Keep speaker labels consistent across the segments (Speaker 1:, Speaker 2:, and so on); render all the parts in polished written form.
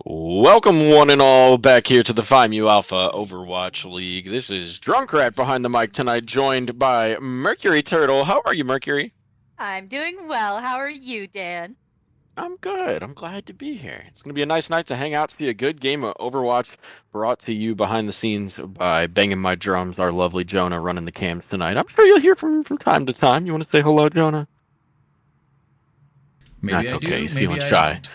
Speaker 1: Welcome one and all back here to the PMAOWL Alpha Overwatch League. This is Drunkrat behind the mic tonight, joined by Mercury Turtle. How are you, Mercury?
Speaker 2: I'm doing well. How are you, Dan?
Speaker 1: I'm good. I'm glad to be here. It's going to be a nice night to hang out, see a good game of Overwatch brought to you behind the scenes by Banging My Drums, our lovely Jonah running the cams tonight. I'm sure you'll hear from time to time. You want to say hello, Jonah?
Speaker 3: Maybe
Speaker 1: That's
Speaker 3: I
Speaker 1: okay.
Speaker 3: do,
Speaker 1: He's feeling
Speaker 3: maybe I
Speaker 1: shy.
Speaker 3: don't.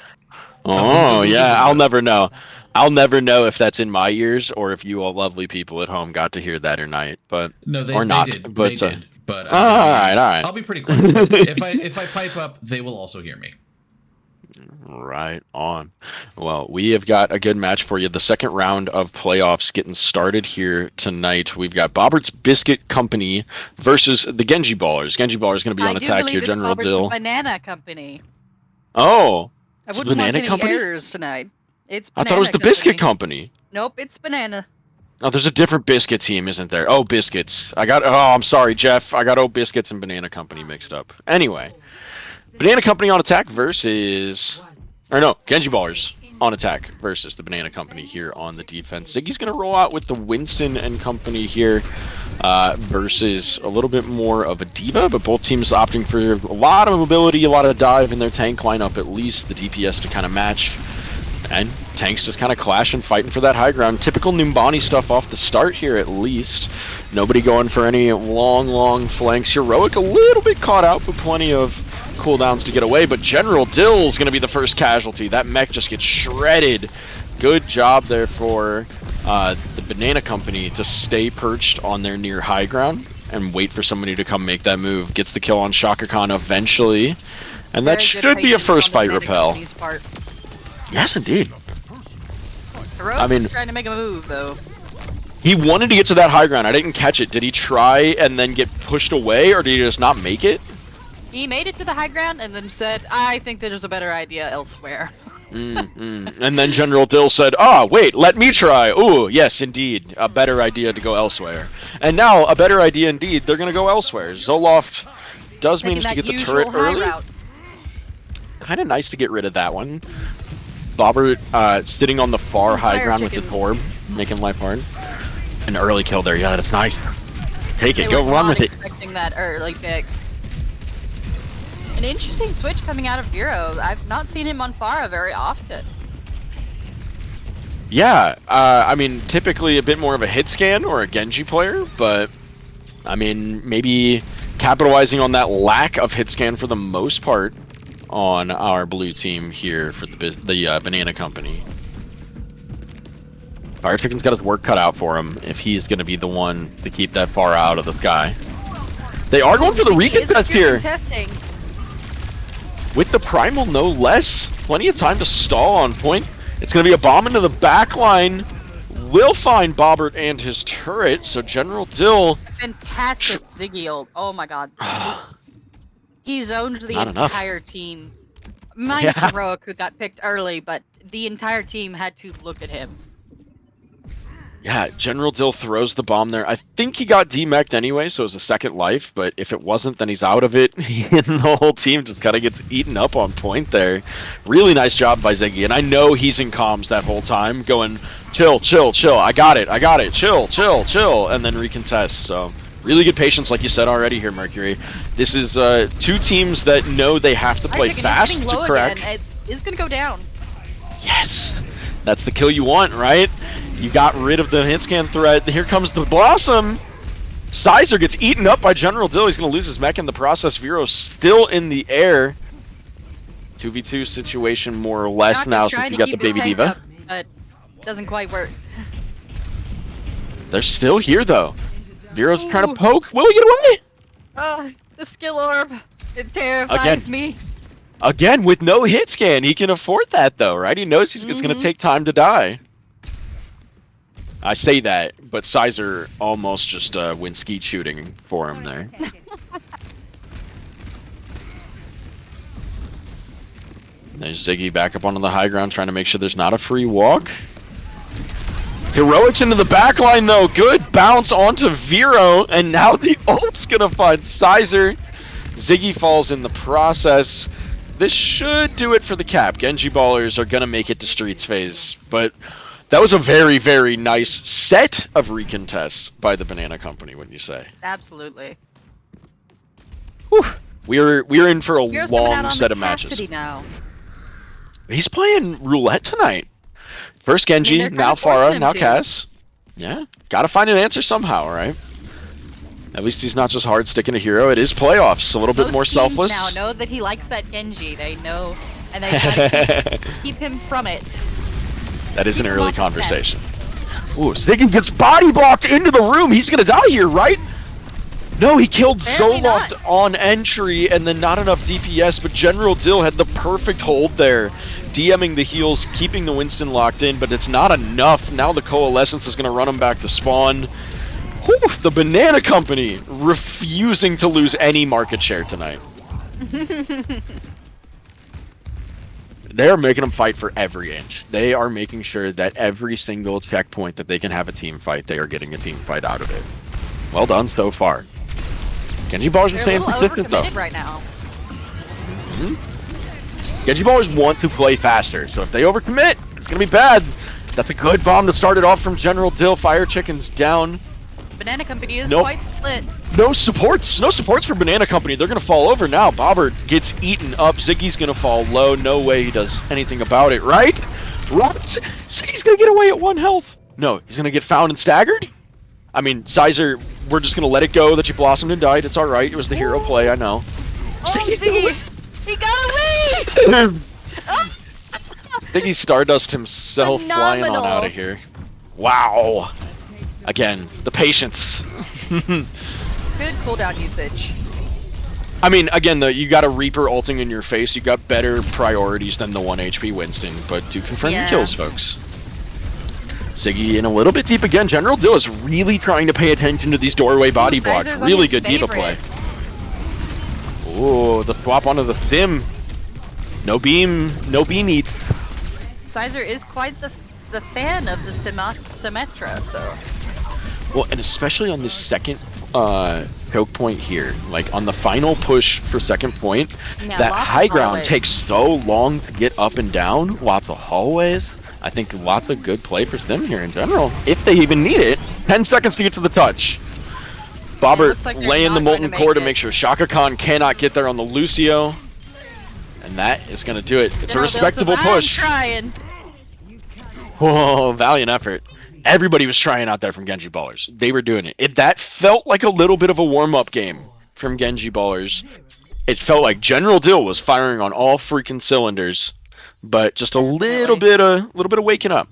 Speaker 1: Oh, yeah. I'll never know. I'll never know if that's in my ears or if you all lovely people at home got to hear that or not,
Speaker 3: No, they
Speaker 1: or
Speaker 3: they
Speaker 1: not.
Speaker 3: did they
Speaker 1: But
Speaker 3: did, but I'm gonna
Speaker 1: all right,
Speaker 3: be
Speaker 1: all right.
Speaker 3: I'll be pretty quiet. But if I pipe up, they will also hear me.
Speaker 1: Right on. Well, we have got a good match for you. The second round of playoffs getting started here tonight. We've got Bobbert's Biscuit Company versus the Genjiballers. Genjiballers going to be
Speaker 2: I
Speaker 1: on
Speaker 2: do
Speaker 1: attack here.
Speaker 2: believe it's
Speaker 1: General
Speaker 2: Bobbert's
Speaker 1: Dill.
Speaker 2: Banana Company.
Speaker 1: Oh,
Speaker 2: I
Speaker 1: it's
Speaker 2: wouldn't want
Speaker 1: Banana
Speaker 2: any
Speaker 1: Company?
Speaker 2: errors tonight. It's
Speaker 1: I thought it was
Speaker 2: Banana
Speaker 1: the Biscuit
Speaker 2: Company.
Speaker 1: Company.
Speaker 2: Nope, it's Banana.
Speaker 1: Oh, there's a different biscuit team, isn't there? Oh, biscuits. I'm sorry, Jeff. I got Biscuits and Banana Company mixed up. Anyway, Banana Company on attack versus, or no, Genjiballers on attack versus the Banana Company here on the defense. Ziggy's gonna roll out with the Winston and Company here versus a little bit more of a diva, but both teams opting for a lot of mobility, a lot of dive in their tank lineup, at least the DPS to kind of match. And tanks just kind of clashing, fighting for that high ground. Typical Numbani stuff off the start here, at least. Nobody going for any long flanks. Heroic a little bit caught out, but plenty of cooldowns to get away. But General Dill's going to be the first casualty. That mech just gets shredded. Good job there for the Banana Company to stay perched on their near high ground and wait for somebody to come make that move. Gets the kill on Shaka Khan eventually. And that should be a first fight repel. Yes, indeed.
Speaker 2: Heroic's trying to make a move, though.
Speaker 1: He wanted to get to that high ground. I didn't catch it. Did he try and then get pushed away, or did he just not make it?
Speaker 2: He made it to the high ground and then said, I think there's a better idea elsewhere.
Speaker 1: And then General Dill said, wait, let me try. Ooh, yes, indeed. A better idea to go elsewhere. And now, a better idea indeed. They're going to go elsewhere. Zoloft does manage to get the turret early. Kind of nice to get rid of that one. Bobbert sitting on the far high ground with the orb, making life hard. An early kill there, yeah, that's nice. Take it, go run with it.
Speaker 2: Expecting that early pick. An interesting switch coming out of Vero. I've not seen him on Pharah very often.
Speaker 1: Yeah, I mean, typically a bit more of a hit scan or a Genji player, but I mean, maybe capitalizing on that lack of hit scan for the most part on our blue team here for the Banana Company. Fire Chicken's got his work cut out for him if he's going to be the one to keep that far out of the sky. They are going for the recontest here. With the Primal, no less. Plenty of time to stall on point. It's going to be a bomb into the back line. Will find Bobbert and his turret, so General Dill...
Speaker 2: Fantastic Ziggy ult. Oh my god. He zoned the entire team. Minus Heroic, who got picked early, but the entire team had to look at him.
Speaker 1: Yeah, General Dill throws the bomb there. I think he got demeched anyway, so it was a second life, but if it wasn't, then he's out of it. And the whole team just kind of gets eaten up on point there. Really nice job by Ziggy, and I know he's in comms that whole time, going, chill, I got it, chill, and then recontest, so... Really good patience, like you said already here, Mercury. This is two teams that know they have to play fast to crack.
Speaker 2: It is going to go down.
Speaker 1: Yes! That's the kill you want, right? You got rid of the hit scan threat. Here comes the Blossom. Sizer gets eaten up by General Dill. He's going to lose his mech in the process. Vero's still in the air. 2v2 situation, more or less, now since you got the baby diva.
Speaker 2: Up, but doesn't quite work.
Speaker 1: They're still here, though. Vero's trying to poke. Will he get away?
Speaker 2: Oh, the skill orb. It terrifies me.
Speaker 1: Again, with no hit scan. He can afford that, though, right? He knows it's going to take time to die. I say that, but Sizer almost just went skeet shooting for him there. There's Ziggy back up onto the high ground, trying to make sure there's not a free walk. Heroics into the backline, though. Good bounce onto Vero, and now the ult's gonna find Sizer. Ziggy falls in the process. This should do it for the cap. Genjiballers are gonna make it to Streets phase, but that was a very, very nice set of recontests by the Banana Company, wouldn't you say?
Speaker 2: Absolutely.
Speaker 1: Whew. We're in for a
Speaker 2: Hero's coming out
Speaker 1: long
Speaker 2: on
Speaker 1: set
Speaker 2: the
Speaker 1: of matches.
Speaker 2: Cassidy now.
Speaker 1: He's playing roulette tonight. First Genji,
Speaker 2: they're
Speaker 1: now
Speaker 2: kinda forcing
Speaker 1: Pharah,
Speaker 2: him
Speaker 1: now
Speaker 2: to.
Speaker 1: Cass. Yeah, gotta find an answer somehow, right? At least he's not just hard sticking a hero. It is playoffs, a little bit
Speaker 2: Most
Speaker 1: more
Speaker 2: teams
Speaker 1: selfless.
Speaker 2: now know that he likes that Genji. They know, and they try to keep him from it.
Speaker 1: That is an
Speaker 2: keep him
Speaker 1: early
Speaker 2: off his
Speaker 1: conversation. Ooh, Ziggy gets body blocked into the room. He's gonna die here, right? No, he killed
Speaker 2: Apparently
Speaker 1: Zoloft
Speaker 2: not.
Speaker 1: on entry, and then not enough DPS, but General Dill had the perfect hold there. DMing the heals, keeping the Winston locked in, but it's not enough. Now the Coalescence is gonna run him back to spawn. Whew, the Banana Company refusing to lose any market share tonight. They're making them fight for every inch. They are making sure that every single checkpoint that they can have a team fight, they are getting a team fight out of it. Well done so far. Genjiballers
Speaker 2: They're
Speaker 1: are
Speaker 2: a
Speaker 1: staying
Speaker 2: little
Speaker 1: consistent though.
Speaker 2: overcommitted right now.
Speaker 1: Genjiballers want to play faster, so if they overcommit, it's gonna be bad. That's a good bomb to start it off from General Dill. Fire Chicken's down.
Speaker 2: Banana Company is
Speaker 1: Nope.
Speaker 2: quite split.
Speaker 1: No supports for Banana Company. They're gonna fall over now. Bobbert gets eaten up. Ziggy's gonna fall low. No way he does anything about it, right? Ziggy's gonna get away at 1 health. No, he's gonna get found and staggered? I mean, Sizer, we're just gonna let it go that you blossomed and died. It's alright. It was the hero play, I know.
Speaker 2: Oh, Ziggy! He got away!
Speaker 1: Ziggy Stardust himself flying on
Speaker 2: Phenomenal.
Speaker 1: out of here. Wow. Again, the patience.
Speaker 2: Good cooldown usage.
Speaker 1: I mean, again, you got a Reaper ulting in your face. You got better priorities than the 1 HP Winston, but do confirm the
Speaker 2: Yeah.
Speaker 1: kills, folks. Ziggy in a little bit deep again. General Dill is really trying to pay attention to these doorway body blocks.
Speaker 2: Sizer's on
Speaker 1: Really
Speaker 2: his
Speaker 1: good diva play.
Speaker 2: favorite.
Speaker 1: Ooh, the swap onto the Sim. No beam eat.
Speaker 2: Sizer is quite the fan of the Symmetra, so.
Speaker 1: Well, and especially on this second choke point here, like on the final push for second point,
Speaker 2: Yeah,
Speaker 1: that
Speaker 2: lots of
Speaker 1: high ground
Speaker 2: hallways.
Speaker 1: takes so long to get up and down. Lots of hallways. I think lots of good play for Sim here in general, if they even need it. 10 seconds to get to the touch. Bobbert
Speaker 2: looks like they're
Speaker 1: laying the
Speaker 2: not going
Speaker 1: Molten
Speaker 2: to
Speaker 1: Core
Speaker 2: make
Speaker 1: to
Speaker 2: it.
Speaker 1: make sure Shaka Khan cannot get there on the Lucio. And that is going to do it. It's
Speaker 2: General
Speaker 1: a
Speaker 2: Dill
Speaker 1: respectable
Speaker 2: says,
Speaker 1: push.
Speaker 2: I'm trying.
Speaker 1: Whoa, valiant effort. Everybody was trying out there from Genjiballers. They were doing it. That felt like a little bit of a warm-up game from Genjiballers. It felt like General Dill was firing on all freaking cylinders, but just a little bit of waking up.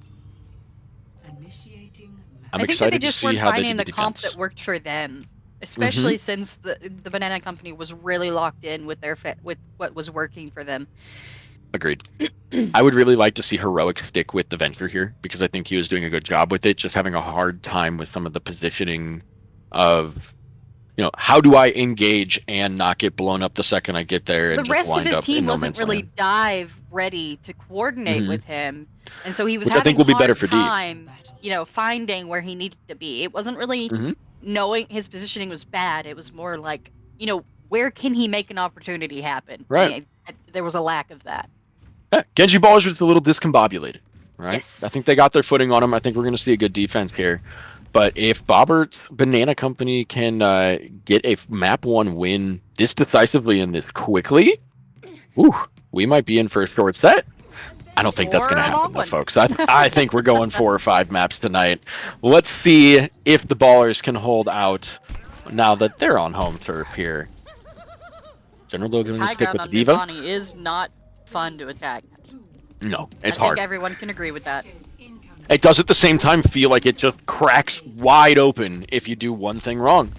Speaker 1: I'm
Speaker 2: I think that
Speaker 1: excited
Speaker 2: they
Speaker 1: to
Speaker 2: just
Speaker 1: see
Speaker 2: weren't
Speaker 1: how they
Speaker 2: finding
Speaker 1: do
Speaker 2: the comp
Speaker 1: defense.
Speaker 2: that worked for them, especially since the Banana Company was really locked in with with what was working for them.
Speaker 1: Agreed. I would really like to see Heroic stick with the Venture here, because I think he was doing a good job with it, just having a hard time with some of the positioning of, how do I engage and not get blown up the second I get there and
Speaker 2: The
Speaker 1: just
Speaker 2: rest of
Speaker 1: wind
Speaker 2: his
Speaker 1: up in
Speaker 2: team
Speaker 1: no
Speaker 2: wasn't
Speaker 1: man's
Speaker 2: really
Speaker 1: land.
Speaker 2: dive ready to coordinate
Speaker 1: Mhm.
Speaker 2: with him, and so he was
Speaker 1: Which I
Speaker 2: having
Speaker 1: think will be better
Speaker 2: hard
Speaker 1: for D.
Speaker 2: time, finding where he needed to be. It wasn't really
Speaker 1: Mhm.
Speaker 2: knowing his positioning was bad. It was more like, where can he make an opportunity happen?
Speaker 1: Right.
Speaker 2: There was a lack of that.
Speaker 1: Yeah, Genjiballers was a little discombobulated, right?
Speaker 2: Yes.
Speaker 1: I think they got their footing on him. I think we're going to see a good defense here. But if Bobbert's Banana Company can get a map 1 win this decisively and this quickly, we might be in for a short set. I don't think that's
Speaker 2: Or
Speaker 1: going to
Speaker 2: a
Speaker 1: happen,
Speaker 2: long
Speaker 1: though,
Speaker 2: one.
Speaker 1: folks. I think we're going 4 or 5 maps tonight. Let's see if the Ballers can hold out now that they're on home turf here. General Dill
Speaker 2: This
Speaker 1: going to
Speaker 2: high
Speaker 1: stick
Speaker 2: ground
Speaker 1: with
Speaker 2: on
Speaker 1: the Diva?
Speaker 2: Nivani is not fun to attack.
Speaker 1: No,
Speaker 2: I
Speaker 1: it's
Speaker 2: think
Speaker 1: hard.
Speaker 2: everyone can agree with that.
Speaker 1: It does at the same time feel like it just cracks wide open if you do one thing wrong.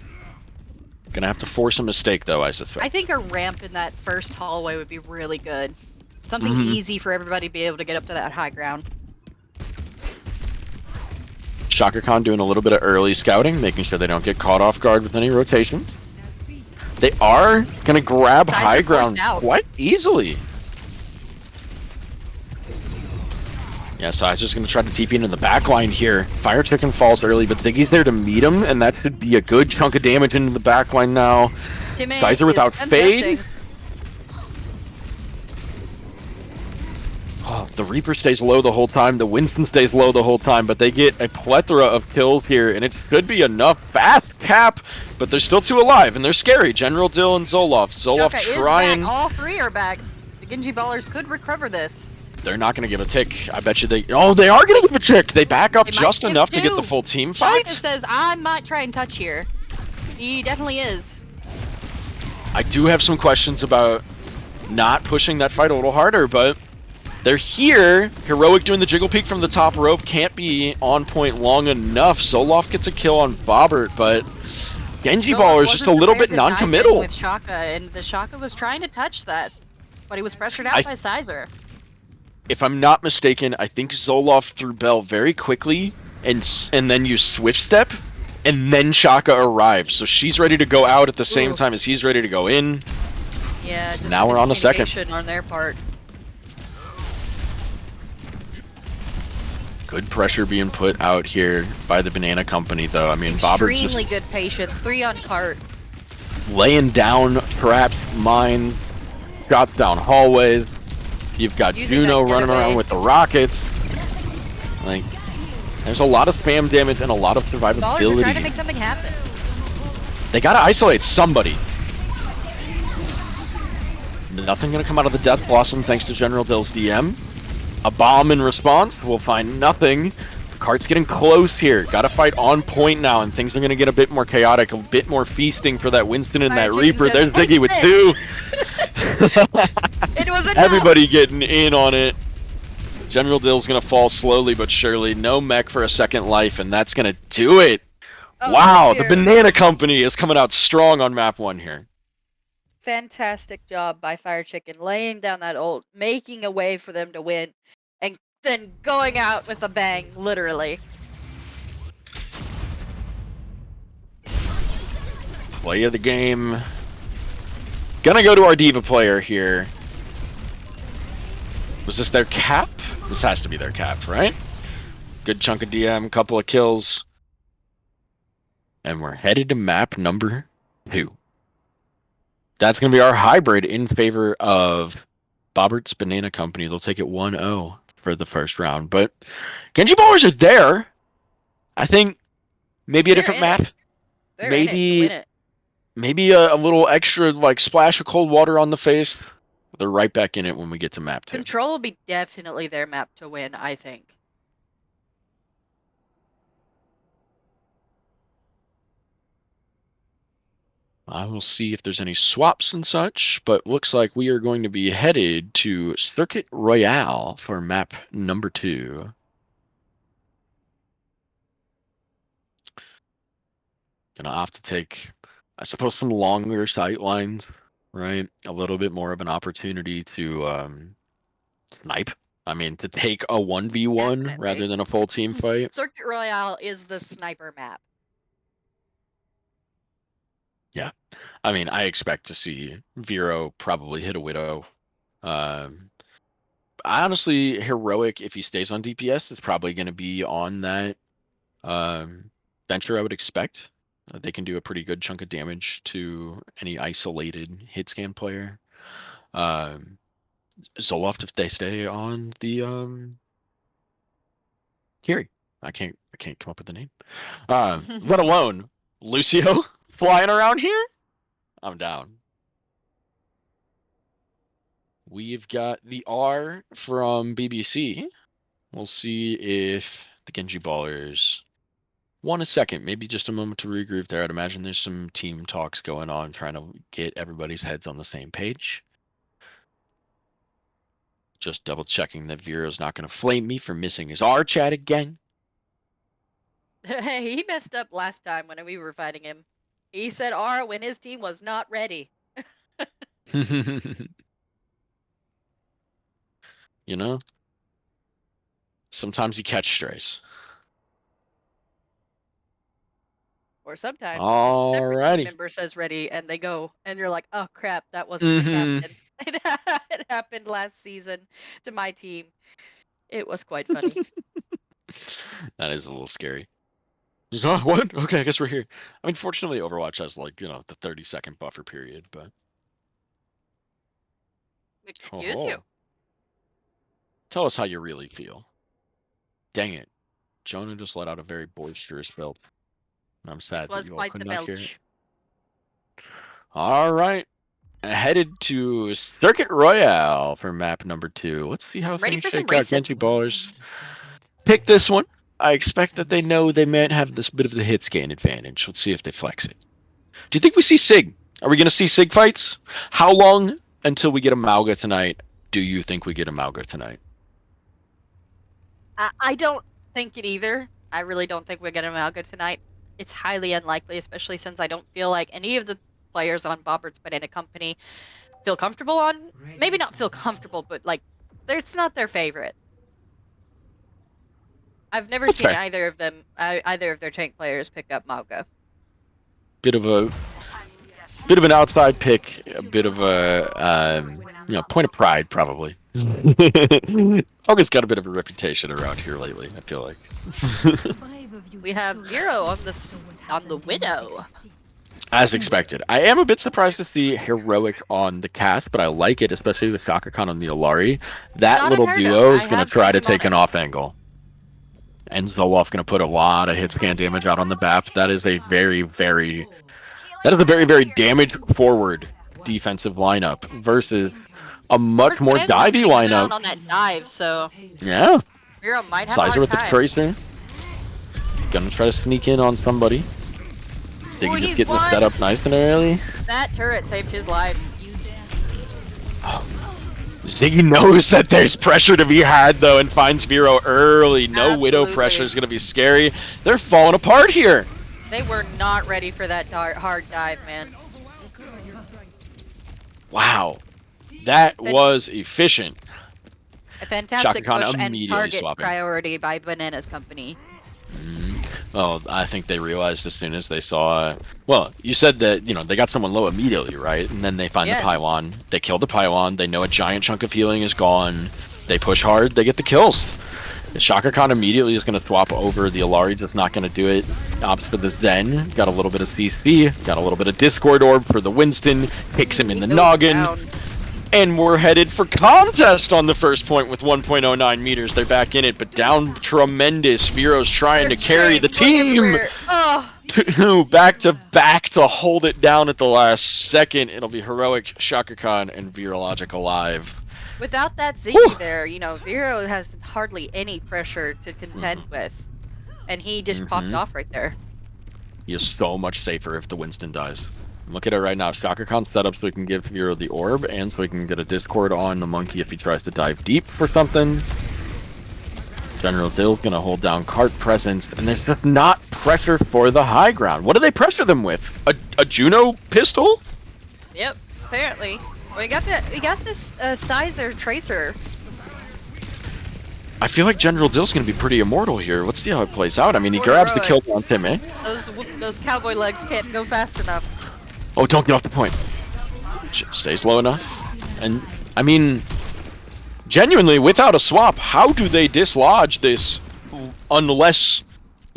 Speaker 1: Gonna have to force a mistake, though, I suspect.
Speaker 2: I think a ramp in that first hallway would be really good. Something
Speaker 1: Mhm.
Speaker 2: easy for everybody to be able to get up to that high ground.
Speaker 1: Shaka Khan doing a little bit of early scouting, making sure they don't get caught off guard with any rotations. They are gonna grab
Speaker 2: Sizer
Speaker 1: high
Speaker 2: forced
Speaker 1: ground
Speaker 2: out.
Speaker 1: quite easily. Yeah, Sizer's gonna try to TP into the back line here. Fire Chicken falls early, but Ziggy's there to meet him, and that should be a good chunk of damage into the back line now.
Speaker 2: Timmy
Speaker 1: Sizer
Speaker 2: is
Speaker 1: without
Speaker 2: contesting.
Speaker 1: fade. The Reaper stays low the whole time. The Winston stays low the whole time, but they get a plethora of kills here, and it should be enough. Fast cap, but they're still 2 alive, and they're scary. General Dill and Zoloft. Zoloft
Speaker 2: Shaka is
Speaker 1: trying.
Speaker 2: back. All 3 are back. The Genjiballers could recover this.
Speaker 1: They're not going to give a tick. I bet you they... Oh, they are going to give a tick! They back up
Speaker 2: They
Speaker 1: just
Speaker 2: might
Speaker 1: enough
Speaker 2: give
Speaker 1: to get the
Speaker 2: two.
Speaker 1: full team fight.
Speaker 2: Shaka says, I might try and touch here. He definitely is.
Speaker 1: I do have some questions about not pushing that fight a little harder, but they're here. Heroic doing the jiggle peek from the top rope can't be on point long enough. Zoloft gets a kill on Bobbert, but Genjiballers just a little bit non-committal.
Speaker 2: With Shaka, and the Shaka was trying to touch that, but he was pressured out by Sizer.
Speaker 1: If I'm not mistaken, I think Zoloft threw Bell very quickly and then used Swift Step, and then Shaka arrives. So she's ready to go out at the same time as he's ready to go in.
Speaker 2: Yeah, just
Speaker 1: now we're on the second.
Speaker 2: On their part.
Speaker 1: Good pressure being put out here by the Banana Company, though. I mean, Bobbert
Speaker 2: extremely good patience. 3 on cart.
Speaker 1: Laying down traps, mines, shots down hallways. You've got Juno running around with the rockets. Like, there's a lot of spam damage and a lot of survivability.
Speaker 2: Ballers are trying to make something happen.
Speaker 1: They gotta isolate somebody. Nothing gonna come out of the Death Blossom thanks to General Dill's DM. A bomb in response. We'll find nothing. The cart's getting close here. Gotta fight on point now, and things are gonna get a bit more chaotic, a bit more feasting for that Winston and that Reaper. There's Ziggy with 2.
Speaker 2: It was enough.
Speaker 1: Everybody getting in on it. General Dill's gonna fall slowly but surely. No mech for a second life, and that's gonna do it.
Speaker 2: Oh,
Speaker 1: wow, the Banana Company is coming out strong on map 1 here.
Speaker 2: Fantastic job by Fire Chicken, laying down that ult, making a way for them to win, and then going out with a bang, literally.
Speaker 1: Play of the game. Gonna go to our Diva player here. Was this their cap? This has to be their cap, right? Good chunk of DM, couple of kills. And we're headed to map number 2. That's going to be our hybrid in favor of Bobbert's Banana Company. They'll take it 1-0 for the first round. But Genjiballers are there. I think maybe a different map. Maybe a little extra like splash of cold water on the face. They're right back in it when we get to map 2.
Speaker 2: Control will be definitely their map to win, I think.
Speaker 1: I will see if there's any swaps and such, but looks like we are going to be headed to Circuit Royale for map number 2. Gonna opt to take, I suppose, some longer sight lines, right? A little bit more of an opportunity to snipe. I mean, to take a 1v1 rather than a full team fight.
Speaker 2: Circuit Royale is the sniper map.
Speaker 1: Yeah. I mean, I expect to see Vero probably hit a Widow. Honestly, Heroic, if he stays on DPS, is probably going to be on that venture, I would expect. They can do a pretty good chunk of damage to any isolated hit scan player. Zoloft, if they stay on the Kiri. I can't come up with the name. Let alone Lucio flying around here. I'm down. We've got the R from BBC. We'll see if the Genjiballers want a second, maybe just a moment to regroup there. I'd imagine there's some team talks going on, trying to get everybody's heads on the same page. Just double checking that Vero's not going to flame me for missing his R chat again.
Speaker 2: Hey, he messed up last time when we were fighting him. He said R when his team was not ready.
Speaker 1: You know, sometimes you catch strays.
Speaker 2: Or sometimes a separate team
Speaker 1: Alrighty.
Speaker 2: member says ready and they go and you're like, oh crap, that wasn't the captain. It happened last season to my team. It was quite funny.
Speaker 1: That is a little scary. Oh, what? Okay, I guess we're here. I mean, fortunately, Overwatch has, like, you know, the 30-second buffer period, but...
Speaker 2: Excuse you.
Speaker 1: Tell us how you really feel. Dang it. Jonah just let out a very boisterous belch. I'm sad
Speaker 2: It
Speaker 1: that
Speaker 2: was
Speaker 1: you all
Speaker 2: quite
Speaker 1: could
Speaker 2: the
Speaker 1: not hear it.
Speaker 2: belch.
Speaker 1: All right. Headed to Circuit Royale for map number 2. Let's see how
Speaker 2: Ready
Speaker 1: things
Speaker 2: for some
Speaker 1: shake out.
Speaker 2: racing.
Speaker 1: Genjiballers pick this one. I expect that they know they might have this bit of the hit scan advantage. Let's see if they flex it. Do you think we see Sig? Are we going to see Sig fights? How long until we get a Mauga tonight do you think we get a Mauga tonight?
Speaker 2: I don't think it either. I really don't think we're going to Malga tonight. It's highly unlikely, especially since I don't feel like any of the players on Bobbert's Banana Company feel comfortable on. Maybe not feel comfortable, but like, it's not their favorite. I've never
Speaker 1: That's
Speaker 2: seen
Speaker 1: fair.
Speaker 2: either of them, either of their tank players pick up Malga.
Speaker 1: Bit of an outside pick, a bit of a point of pride probably. Mauga's got a bit of a reputation around here lately, I feel like.
Speaker 2: We have Vero on the Widow.
Speaker 1: As expected. I am a bit surprised to see Heroic on the cast, but I like it, especially with Shaka Khan on the Alari. That
Speaker 2: not
Speaker 1: little
Speaker 2: unheard of.
Speaker 1: duo is
Speaker 2: I
Speaker 1: going to
Speaker 2: have
Speaker 1: try
Speaker 2: seen
Speaker 1: to
Speaker 2: him on
Speaker 1: take an
Speaker 2: it.
Speaker 1: off angle. And Zoloft going to put a lot of hit scan damage out on the BAP. That is a very, very damage forward defensive lineup versus a much more
Speaker 2: Bobbert's Banana
Speaker 1: divey
Speaker 2: Company coming out
Speaker 1: lineup.
Speaker 2: on that dive, so
Speaker 1: Yeah.
Speaker 2: Vero might have a
Speaker 1: Sizer
Speaker 2: hard
Speaker 1: with the
Speaker 2: time.
Speaker 1: Tracer. Gonna try to sneak in on somebody. Stiggy just getting the setup nice and early.
Speaker 2: That turret saved his life.
Speaker 1: Ziggy knows that there's pressure to be had, though, and finds Vero early. No Widow
Speaker 2: Absolutely.
Speaker 1: pressure is going to be scary. They're falling apart here.
Speaker 2: They were not ready for that hard dive, man.
Speaker 1: Wow. That was efficient.
Speaker 2: A fantastic
Speaker 1: Shaka Khan
Speaker 2: push and
Speaker 1: immediately
Speaker 2: target
Speaker 1: swapping.
Speaker 2: priority by Bananas Company.
Speaker 1: Well, I think they realized as soon as they saw... Well, you said that, they got someone low immediately, right? And then they find the pylon. They kill the pylon. They know a giant chunk of healing is gone. They push hard. They get the kills. Shaka Khan immediately is going to swap over the Alari, just not going to do it. Opts for the Zen. Got a little bit of CC. Got a little bit of Discord Orb for the Winston. Kicks him in the noggin.
Speaker 2: Down.
Speaker 1: And we're headed for contest on the first point with 1.09 meters. They're back in it, but down tremendous. Vero's trying to carry the team.
Speaker 2: Oh.
Speaker 1: Back to hold it down at the last second. It'll be Heroic, Shaka Khan, and Virologic alive.
Speaker 2: Without that Ziggy there, Vero has hardly any pressure to contend with. And he just popped off right there.
Speaker 1: He is so much safer if the Winston dies. Look at it right now. Shaka Khan's set up so he can give Vero the orb, and so he can get a Discord on the monkey if he tries to dive deep for something. General Dill's gonna hold down cart presence, and there's just not pressure for the high ground. What do they pressure them with? A Juno pistol?
Speaker 2: Yep, apparently. We got this Sizer Tracer.
Speaker 1: I feel like General Dill's gonna be pretty immortal here. Let's see how it plays out. I mean, he grabs the kill on him, eh?
Speaker 2: Those cowboy legs can't go fast enough.
Speaker 1: Oh, don't get off the point. Stays low enough. And, I mean, genuinely, without a swap, how do they dislodge this unless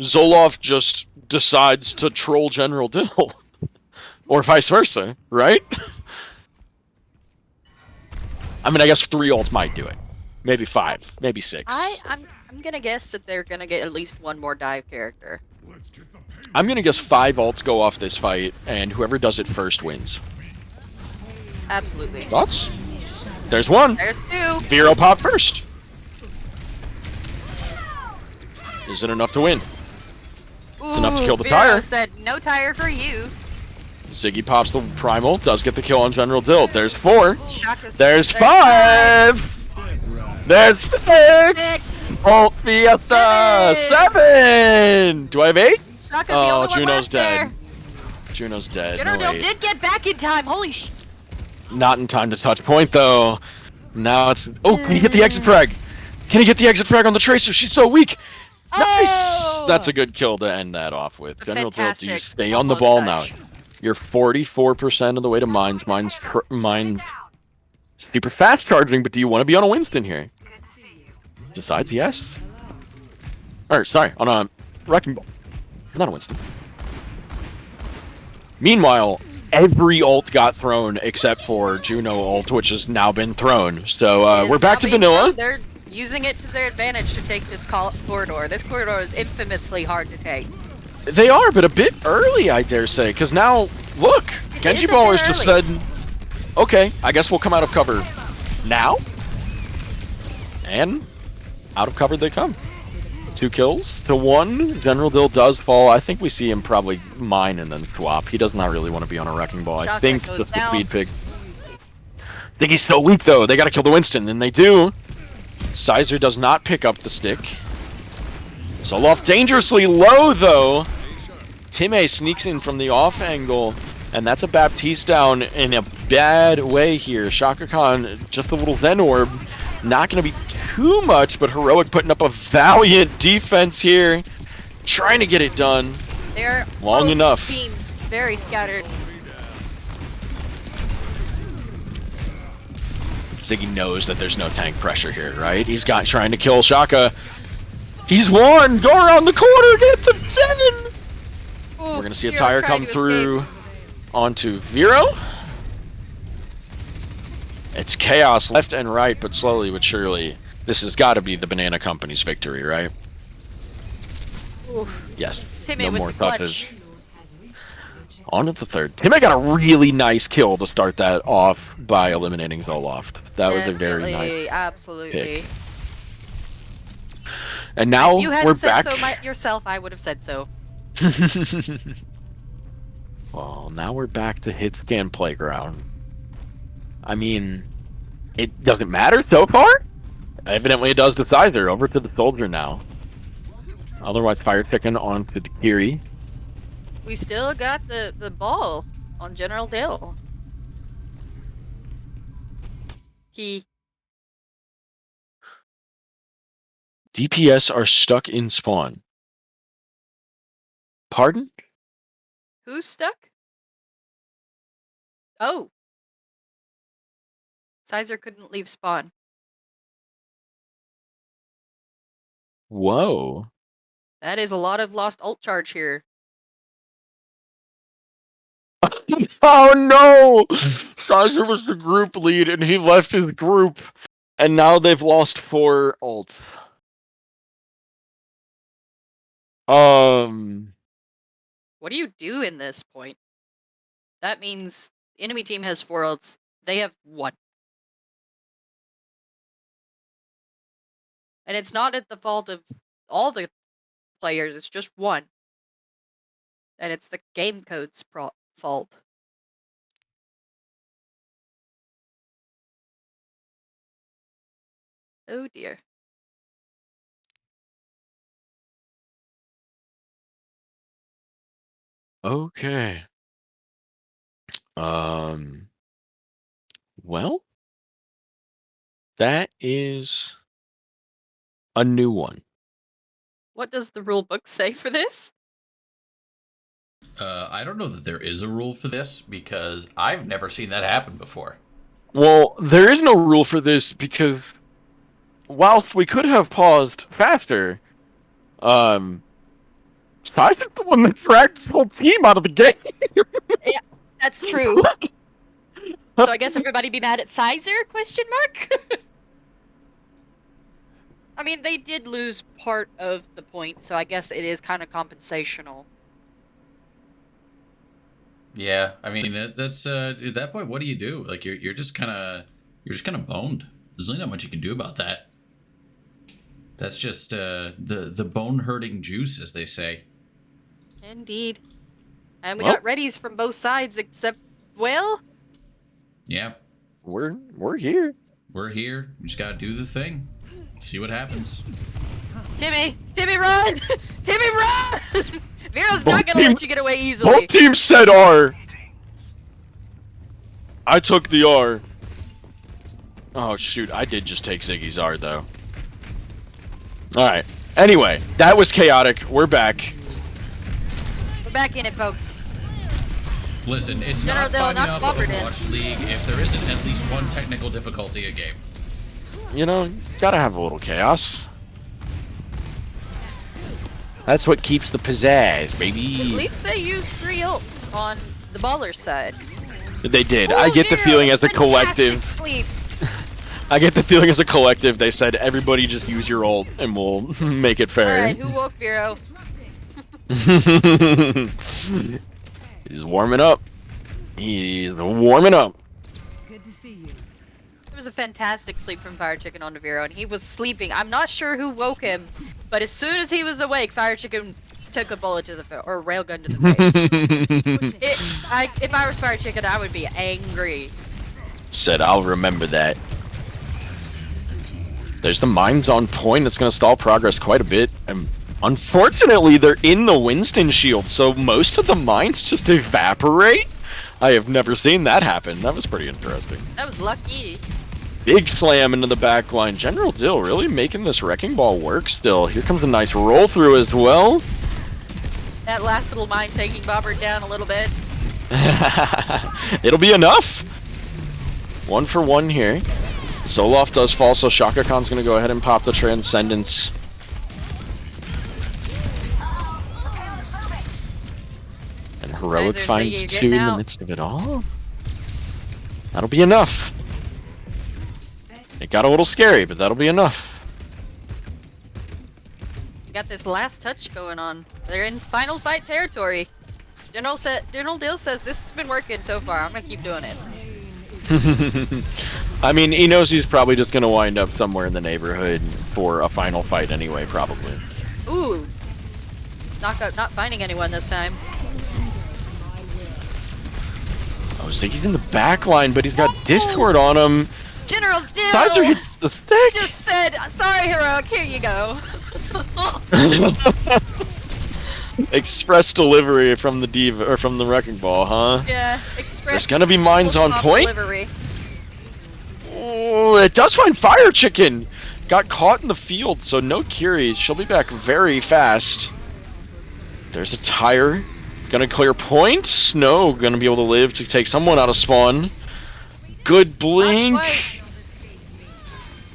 Speaker 1: Zoloft just decides to troll General Dill? Or vice versa, right? I mean, I guess 3 ults might do it. Maybe 5, maybe 6.
Speaker 2: I'm gonna guess that they're gonna get at least one more dive character.
Speaker 1: I'm gonna guess 5 ults go off this fight, and whoever does it first wins.
Speaker 2: Absolutely.
Speaker 1: Thoughts? There's 1.
Speaker 2: There's 2.
Speaker 1: Vero pop first. Is it enough to win? It's enough to kill the
Speaker 2: Vero
Speaker 1: tire.
Speaker 2: said no tire for you.
Speaker 1: Ziggy pops the primal, does get the kill on General Dill. There's 4. There's 5.
Speaker 2: 5.
Speaker 1: There's 6. Ult Fiesta. 7. Do I have 8?
Speaker 2: Shaka's the only one
Speaker 1: Juno's
Speaker 2: left
Speaker 1: dead.
Speaker 2: there.
Speaker 1: Juno's dead.
Speaker 2: General
Speaker 1: No
Speaker 2: Dill
Speaker 1: 8.
Speaker 2: did get back in time. Holy sh!
Speaker 1: Not in time to touch point though. Now it's. Oh, can he get the exit frag? Can he get the exit frag on the Tracer? She's so weak. Nice.
Speaker 2: Oh!
Speaker 1: That's a good kill to end that off with. General Dill, do you
Speaker 2: Fantastic.
Speaker 1: stay on the
Speaker 2: Almost
Speaker 1: ball
Speaker 2: touch.
Speaker 1: now? You're 44% of the way to mines. Mine's super fast charging, but do you want to be on a Winston here? Decides yes. Or sorry, on a wrecking ball. Not a Winston. Meanwhile, every ult got thrown except for Juno ult, which has now been thrown. So we're back to vanilla.
Speaker 2: using it to their advantage to take this corridor. This corridor is infamously hard to take.
Speaker 1: They are, but a bit early, I dare say, because now, look, Genjiballers just said, okay, I guess we'll come out of cover now. And out of cover they come. 2 kills to 1. General Dill does fall. I think we see him probably mine and then swap. He does not really want to be on a wrecking ball. I think just the speed pig. I think he's so weak though. They gotta kill the Winston, and they do. Sizer does not pick up the stick. Soloff dangerously low though. Time sneaks in from the off angle, and that's a Baptiste down in a bad way here. Shaka Khan, just a little Zen orb. Not going to be too much, but Heroic putting up a valiant defense here. Trying to get it done.
Speaker 2: They're
Speaker 1: long enough.
Speaker 2: Teams very scattered.
Speaker 1: Ziggy knows that there's no tank pressure here, right? He's got trying to kill Shaka. He's one. Go around the corner. Get the 7.
Speaker 2: Ooh,
Speaker 1: we're going to see a
Speaker 2: Vero
Speaker 1: tire come through onto Vero. It's chaos left and right, but slowly but surely, this has got to be the Banana Company's victory, right?
Speaker 2: Oof.
Speaker 1: Yes.
Speaker 2: Time
Speaker 1: no
Speaker 2: with
Speaker 1: more
Speaker 2: the clutch.
Speaker 1: touches. On to the 3rd. Time got a really nice kill to start that off by eliminating Zoloft. That was a very nice
Speaker 2: absolutely.
Speaker 1: pick. And now
Speaker 2: if you hadn't
Speaker 1: we're
Speaker 2: said
Speaker 1: back.
Speaker 2: so yourself, I would have said so.
Speaker 1: Well, now we're back to hit scan playground. I mean, it doesn't matter so far. Evidently it does to Sizer. Over to the soldier now. Otherwise, fire ticking onto the Kiri.
Speaker 2: We still got the ball on General Dill.
Speaker 1: DPS are stuck in spawn. Pardon?
Speaker 2: Who's stuck? Oh. Sizer couldn't leave spawn.
Speaker 1: Whoa.
Speaker 2: That is a lot of lost ult charge here.
Speaker 1: Oh no! Sizer was the group lead and he left his group. And now they've lost 4 ults.
Speaker 2: What do you do in this point? That means the enemy team has 4 ults. They have 1. And it's not at the fault of all the players, it's just 1. And it's the game code's fault. Oh dear.
Speaker 1: Okay. Well, that is a new one.
Speaker 2: What does the rule book say for this?
Speaker 3: I don't know that there is a rule for this because I've never seen that happen before.
Speaker 1: Well, there is no rule for this because whilst we could have paused faster, Sizer's the one that dragged his whole team out of the game.
Speaker 2: Yeah, that's true. So I guess everybody be mad at Sizer? Question mark. I mean, they did lose part of the point, so I guess it is kind of compensational.
Speaker 3: Yeah, I mean that's at that point, what do you do? Like you're just kind of boned. There's really not much you can do about that. That's just the bone hurting juice, as they say.
Speaker 2: Indeed. And we got readies from both sides, except well.
Speaker 3: Yeah.
Speaker 1: We're here.
Speaker 3: We're here. We just gotta do the thing. See what happens.
Speaker 2: Timmy, run! Timmy, run! Vero's not gonna let you get away easily.
Speaker 1: Both teams said R. I took the R. Oh shoot, I did just take Ziggy's R though. Alright. Anyway, that was chaotic. We're back.
Speaker 2: We're back in it, folks.
Speaker 3: Listen, it's
Speaker 2: General
Speaker 3: not
Speaker 2: Dill,
Speaker 3: fun
Speaker 2: not
Speaker 3: enough
Speaker 2: Bobbert
Speaker 3: Overwatch League if there isn't at least one technical difficulty a game.
Speaker 1: You know, gotta have a little chaos. That's what keeps the pizzazz, baby.
Speaker 2: At least they used 3 ults on the Ballers side.
Speaker 1: They did.
Speaker 2: Ooh,
Speaker 1: I get the
Speaker 2: Vero,
Speaker 1: feeling as a
Speaker 2: fantastic
Speaker 1: collective.
Speaker 2: Sleep.
Speaker 1: I get the feeling as a collective they said everybody just use your ult and we'll make it fair.
Speaker 2: Alright, who woke Vero?
Speaker 1: He's warming up. He's warming up.
Speaker 4: Good to see you.
Speaker 2: It was a fantastic sleep from Fire Chicken onto Vero, and he was sleeping. I'm not sure who woke him, but as soon as he was awake, Fire Chicken took a bullet to the face, or a railgun to the face. If I was Fire Chicken, I would be angry.
Speaker 1: Said I'll remember that. There's the mines on point. It's going to stall progress quite a bit. And unfortunately, they're in the Winston shield, so most of the mines just evaporate. I have never seen that happen. That was pretty interesting.
Speaker 2: That was lucky.
Speaker 1: Big slam into the back line. General Dill really making this Wrecking Ball work still. Here comes a nice roll through as well.
Speaker 2: That last little mine taking Bobbert down a little bit.
Speaker 1: It'll be enough. 1 for 1 here. Zoloft does fall, so Shaka Khan's going to go ahead and pop the Transcendence. And Heroic
Speaker 2: Kaiser,
Speaker 1: finds
Speaker 2: so you're
Speaker 1: 2
Speaker 2: getting
Speaker 1: in the
Speaker 2: out.
Speaker 1: midst of it all. That'll be enough. It got a little scary, but that'll be enough.
Speaker 2: We got this last touch going on. They're in final fight territory. General Dill says this has been working so far. I'm gonna keep doing it.
Speaker 1: I mean, he knows he's probably just going to wind up somewhere in the neighborhood for a final fight anyway, probably.
Speaker 2: Ooh, not finding anyone this time.
Speaker 1: I was thinking in the back line, but he's got Discord on him.
Speaker 2: General Dill
Speaker 1: Sizer hits the stick.
Speaker 2: just said, "Sorry, Heroic. Here you go."
Speaker 1: Express delivery from the Diva or from the Wrecking Ball, huh?
Speaker 2: Yeah, express.
Speaker 1: There's gonna be mines on
Speaker 2: full-stop
Speaker 1: point.
Speaker 2: Delivery.
Speaker 1: Oh, it does find Fire Chicken. Got caught in the field, so no Curie. She'll be back very fast. There's a tire. Gonna clear points. No, gonna be able to live to take someone out of spawn. Good blink.
Speaker 2: quite.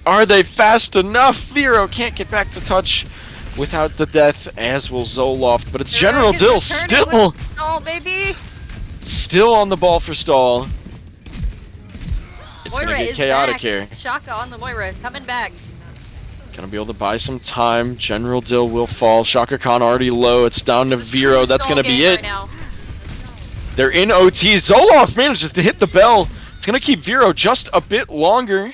Speaker 1: Are they fast enough? Vero can't get back to touch without the death, as will Zoloft. But it's General Dill still
Speaker 2: Stall, baby.
Speaker 1: still on the ball for stall. It's
Speaker 2: Moira
Speaker 1: gonna get
Speaker 2: is
Speaker 1: chaotic
Speaker 2: back.
Speaker 1: here.
Speaker 2: Shaka on the Moira, coming back.
Speaker 1: Gonna be able to buy some time. General Dill will fall. Shaka Khan already low. It's down to
Speaker 2: This is
Speaker 1: Vero.
Speaker 2: true
Speaker 1: That's
Speaker 2: stall
Speaker 1: gonna be
Speaker 2: game
Speaker 1: it.
Speaker 2: right now.
Speaker 1: They're in OT. Zoloft manages to hit the bell. It's gonna keep Vero just a bit longer,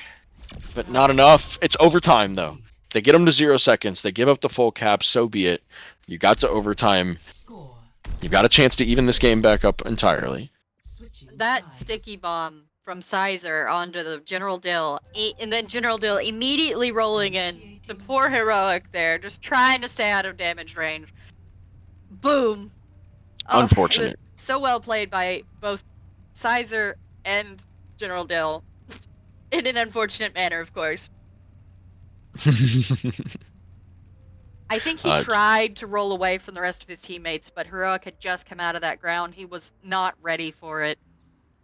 Speaker 1: but not enough. It's overtime though. They get him to 0 seconds. They give up the full cap. So be it. You got to overtime.
Speaker 4: Score.
Speaker 1: You got a chance to even this game back up entirely.
Speaker 4: Switching
Speaker 2: That
Speaker 4: sides.
Speaker 2: sticky bomb from Sizer onto the General Dill, and then General Dill immediately rolling in to poor Heroic there, just trying to stay out of damage range. Boom. Oh,
Speaker 1: Unfortunate.
Speaker 2: it was so well played by both Sizer and General Dill. In an unfortunate manner, of course. I think he tried to roll away from the rest of his teammates, but Heroic had just come out of that ground. He was not ready for it.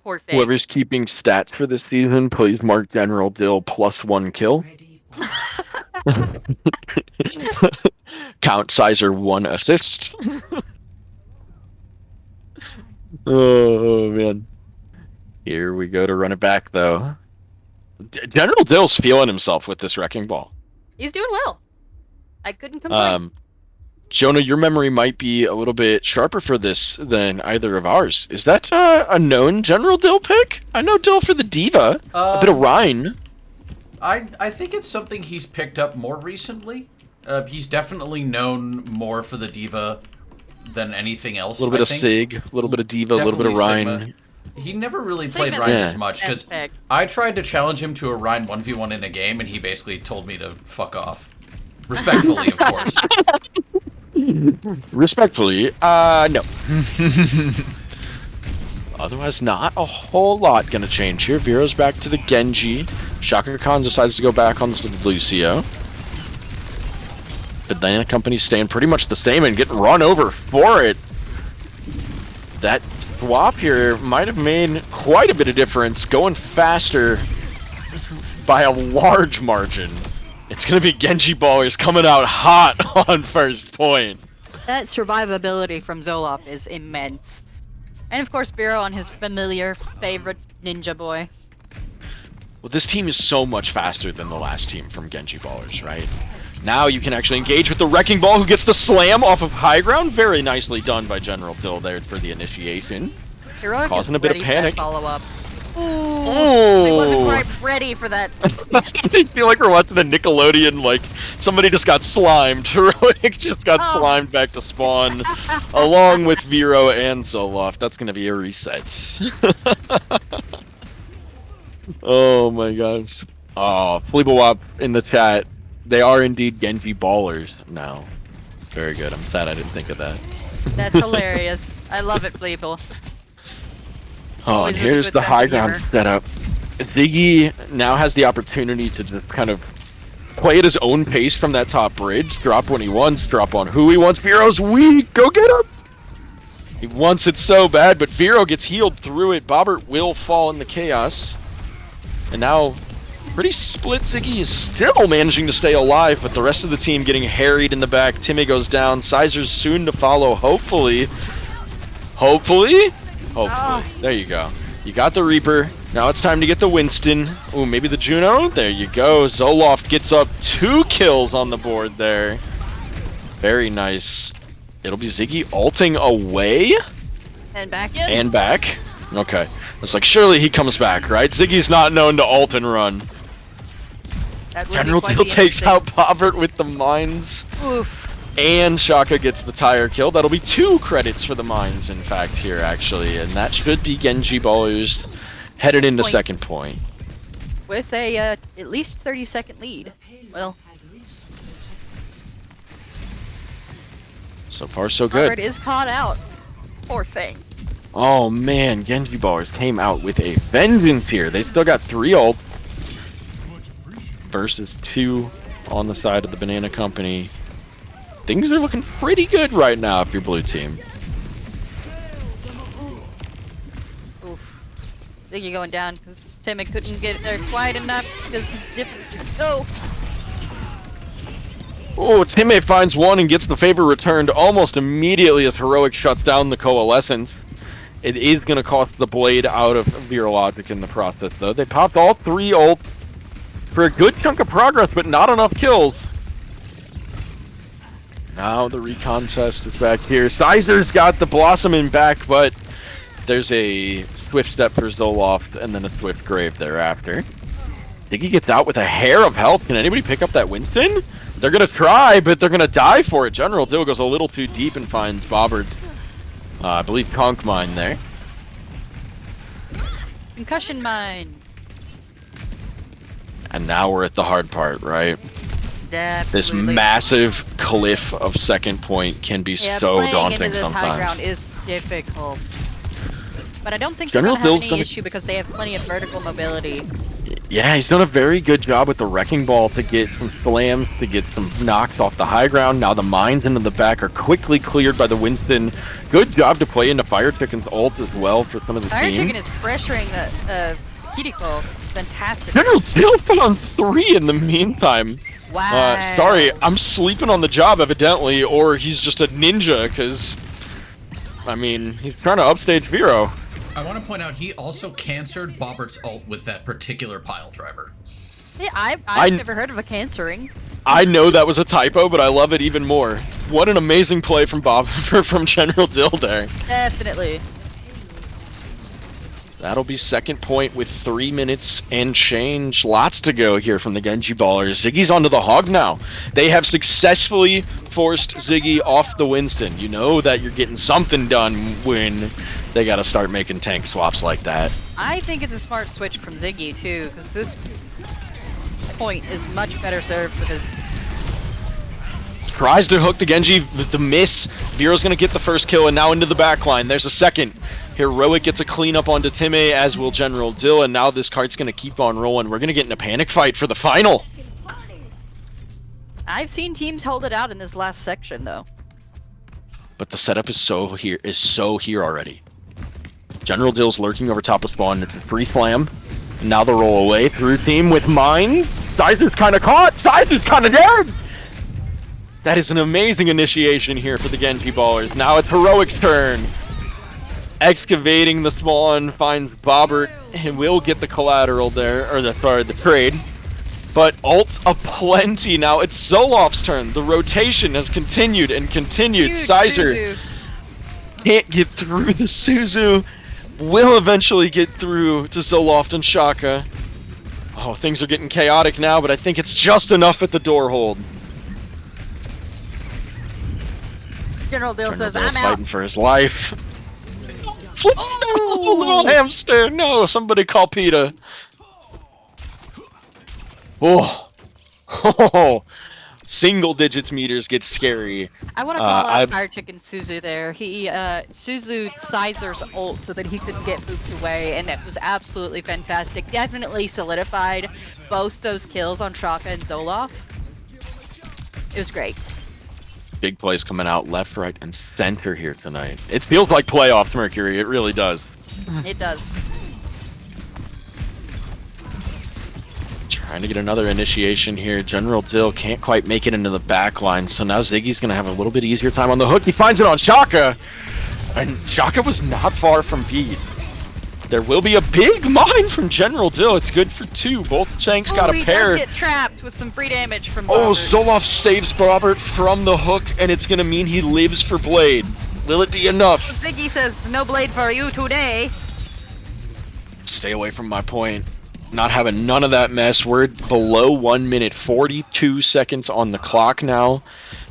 Speaker 2: Poor thing.
Speaker 1: Whoever's keeping stats for this season, please mark General Dill +1 kill.
Speaker 4: Ready for
Speaker 1: Count Sizer 1 assist. Oh man. Here we go to run it back though. General Dill's feeling himself with this Wrecking Ball.
Speaker 2: He's doing well. I couldn't complain.
Speaker 1: Jonah, your memory might be a little bit sharper for this than either of ours. Is that a known General Dill pick? I know Dill for the Diva. A bit of Rhine.
Speaker 3: I think it's something he's picked up more recently. He's definitely known more for the Diva than anything else.
Speaker 1: A little bit of Sig, a little bit of Diva, a little bit of
Speaker 3: Definitely
Speaker 1: Rhine.
Speaker 3: Sigma. He never really
Speaker 2: Sigma's
Speaker 3: played Rhine
Speaker 1: his
Speaker 3: as much because
Speaker 2: best pick.
Speaker 3: I tried to challenge him to a Rhine 1v1 in a game, and he basically told me to fuck off. Respectfully, of course.
Speaker 1: Respectfully, no. Otherwise, not a whole lot gonna change here. Vero's back to the Genji. Shaka Khan decides to go back on to the Lucio. Banana Company's staying pretty much the same and getting run over for it. That swap here might have made quite a bit of difference, going faster by a large margin. It's gonna be Genjiballers coming out hot on first point.
Speaker 2: That survivability from Zoloft is immense. And of course, Vero on his familiar favorite ninja boy.
Speaker 1: Well, this team is so much faster than the last team from Genjiballers, right? Now you can actually engage with the Wrecking Ball, who gets the slam off of high ground. Very nicely done by General Dill there for the initiation.
Speaker 2: Heroic
Speaker 1: Causing
Speaker 2: is
Speaker 1: a bit of
Speaker 2: ready for that
Speaker 1: panic.
Speaker 2: follow-up. Ooh,
Speaker 1: Oh!
Speaker 2: I wasn't quite ready for that.
Speaker 1: I feel like we're watching a Nickelodeon, like, somebody just got slimed. Heroic just got
Speaker 2: Oh.
Speaker 1: slimed back to spawn, along with Vero and Zoloft. That's gonna be a reset. Oh my gosh. Oh, Fleeblewop in the chat. They are indeed Genjiballers now. Very good. I'm sad I didn't think of that.
Speaker 2: That's hilarious. I love it, Fleeple.
Speaker 1: Oh, and
Speaker 2: Always with a
Speaker 1: here's
Speaker 2: good
Speaker 1: the
Speaker 2: sense
Speaker 1: high
Speaker 2: of
Speaker 1: ground
Speaker 2: humor.
Speaker 1: setup. Ziggy now has the opportunity to just kind of play at his own pace from that top bridge. Drop when he wants, drop on who he wants. Vero's weak. Go get him! He wants it so bad, but Vero gets healed through it. Bobbert will fall in the chaos. And now, pretty split. Ziggy is still managing to stay alive, but the rest of the team getting harried in the back. Timmy goes down. Sizer's soon to follow, hopefully. Hopefully? Hopefully. There you go. You got the Reaper. Now it's time to get the Winston. Ooh, maybe the Juno? There you go. Zoloft gets up 2 kills on the board there. Very nice. It'll be Ziggy ulting away
Speaker 2: And back in.
Speaker 1: and back. Okay. It's like, surely he comes back, right? Ziggy's not known to ult and run.
Speaker 2: That would be
Speaker 1: General
Speaker 2: quite
Speaker 1: Dill
Speaker 2: the
Speaker 1: takes
Speaker 2: interesting-
Speaker 1: out Bobbert with the mines.
Speaker 2: Oof.
Speaker 1: And Shaka gets the tire kill. That'll be 2 credits for the mines, in fact, here, actually. And that should be Genjiballers headed into
Speaker 2: Point.
Speaker 1: second point.
Speaker 2: With a at least 30-second lead. Well,
Speaker 1: So far, so
Speaker 2: Bobbert
Speaker 1: good.
Speaker 2: is caught out. Poor thing.
Speaker 1: Oh, man. Genjiballers came out with a vengeance here. They still got 3 ult versus 2 on the side of the Banana Company. Things are looking pretty good right now if you're blue team.
Speaker 2: Oof. Ziggy going down because Timmy couldn't get there quite enough because he's different. Oh,
Speaker 1: Oh, Timmy finds one and gets the favor returned almost immediately as Heroic shuts down the Coalescence. It is going to cost the blade out of Virologic in the process, though. They popped all 3 ult for a good chunk of progress, but not enough kills. Now the recon test is back here. Sizer's got the Blossom in back, but there's a Swift Step for Zoloft and then a Swift Grave thereafter. Ziggy gets out with a hair of health. Can anybody pick up that Winston? They're going to try, but they're going to die for it. General Dill goes a little too deep and finds Bobbert's, I believe, Conch Mine there.
Speaker 2: concussion mine.
Speaker 1: And now we're at the hard part, right? This
Speaker 2: Absolutely.
Speaker 1: massive cliff of second point can be
Speaker 2: Yeah,
Speaker 1: so
Speaker 2: playing
Speaker 1: daunting
Speaker 2: into this high
Speaker 1: sometimes.
Speaker 2: ground is difficult. But I don't think
Speaker 1: General
Speaker 2: they're gonna have
Speaker 1: Dill's
Speaker 2: any
Speaker 1: done a-
Speaker 2: issue because they have plenty of vertical mobility.
Speaker 1: Yeah, he's done a very good job with the Wrecking Ball to get some slams, to get some knocks off the high ground. Now the mines into the back are quickly cleared by the Winston. Good job to play into Fire Chicken's ult as well for some of the
Speaker 2: Fire
Speaker 1: team.
Speaker 2: Chicken is pressuring the Kiriko. Fantastic.
Speaker 1: General Dill found 3 in the meantime.
Speaker 2: Wow.
Speaker 1: Sorry, I'm sleeping on the job evidently, or he's just a ninja, because, I mean, he's trying to upstage Vero.
Speaker 3: I want to point out he also cancered Bobbert's ult with that particular pile driver.
Speaker 2: Yeah, I've
Speaker 1: I-
Speaker 2: never heard of a cancering.
Speaker 1: I know that was a typo, but I love it even more. What an amazing play from from General Dill there.
Speaker 2: Definitely.
Speaker 1: That'll be second point with 3 minutes and change. Lots to go here from the Genjiballers. Ziggy's onto the hog now. They have successfully forced Ziggy off the Winston. You know that you're getting something done when they gotta start making tank swaps like that.
Speaker 2: I think it's a smart switch from Ziggy too, because this point is much better served with his.
Speaker 1: Tries to hook the Genji, the miss. Vero's gonna get the first kill, and now into the backline. There's a second. Heroic gets a cleanup onto Timmy, as will General Dill, and now this cart's gonna keep on rolling. We're gonna get in a panic fight for the final.
Speaker 2: I've seen teams hold it out in this last section though.
Speaker 1: But the setup is so here already. General Dill's lurking over top of spawn. It's a free slam. And now the roll away through team with mine. Sizer's kind of caught. Sizer's kind of dead. That is an amazing initiation here for the Genjiballers. Now it's Heroic's turn. excavating the spawn, finds Bobbert, and will get the collateral there, or the trade. But ult aplenty now. It's Zolof's turn. The rotation has continued and continued.
Speaker 2: Huge
Speaker 1: Sizer
Speaker 2: Suzu.
Speaker 1: can't get through the Suzu. Will eventually get through to Zoloft and Shaka. Oh, things are getting chaotic now, but I think it's just enough at the door hold.
Speaker 2: General Dill says,
Speaker 1: Dill's
Speaker 2: I'm out.
Speaker 1: fighting for his life.
Speaker 2: Oh!
Speaker 1: Little hamster! No, somebody call PETA. Oh. Oh. Single digits meters get scary.
Speaker 2: I want to call out Fire Chicken Suzu there. He Suzu Sizer's ult so that he couldn't get moved away, and it was absolutely fantastic. Definitely solidified both those kills on Shaka and Zoloft. It was great.
Speaker 1: Big plays coming out left, right, and center here tonight. It feels like playoffs, Mercury. It really does.
Speaker 2: It does.
Speaker 1: Trying to get another initiation here. General Dill can't quite make it into the back line, so now Ziggy's going to have a little bit easier time on the hook. He finds it on Shaka, and Shaka was not far from beat. There will be a big mine from General Dill. It's good for 2. Both Shanks got a
Speaker 2: he
Speaker 1: pair.
Speaker 2: does get trapped with some free damage from
Speaker 1: Oh,
Speaker 2: Bobbert.
Speaker 1: Zoloft saves Bobbert from the hook, and it's going to mean he lives for Blade. Will it be enough?
Speaker 2: Ziggy says, no blade for you today.
Speaker 1: Stay away from my point. Not having none of that mess. We're below 1 minute 42 seconds on the clock now.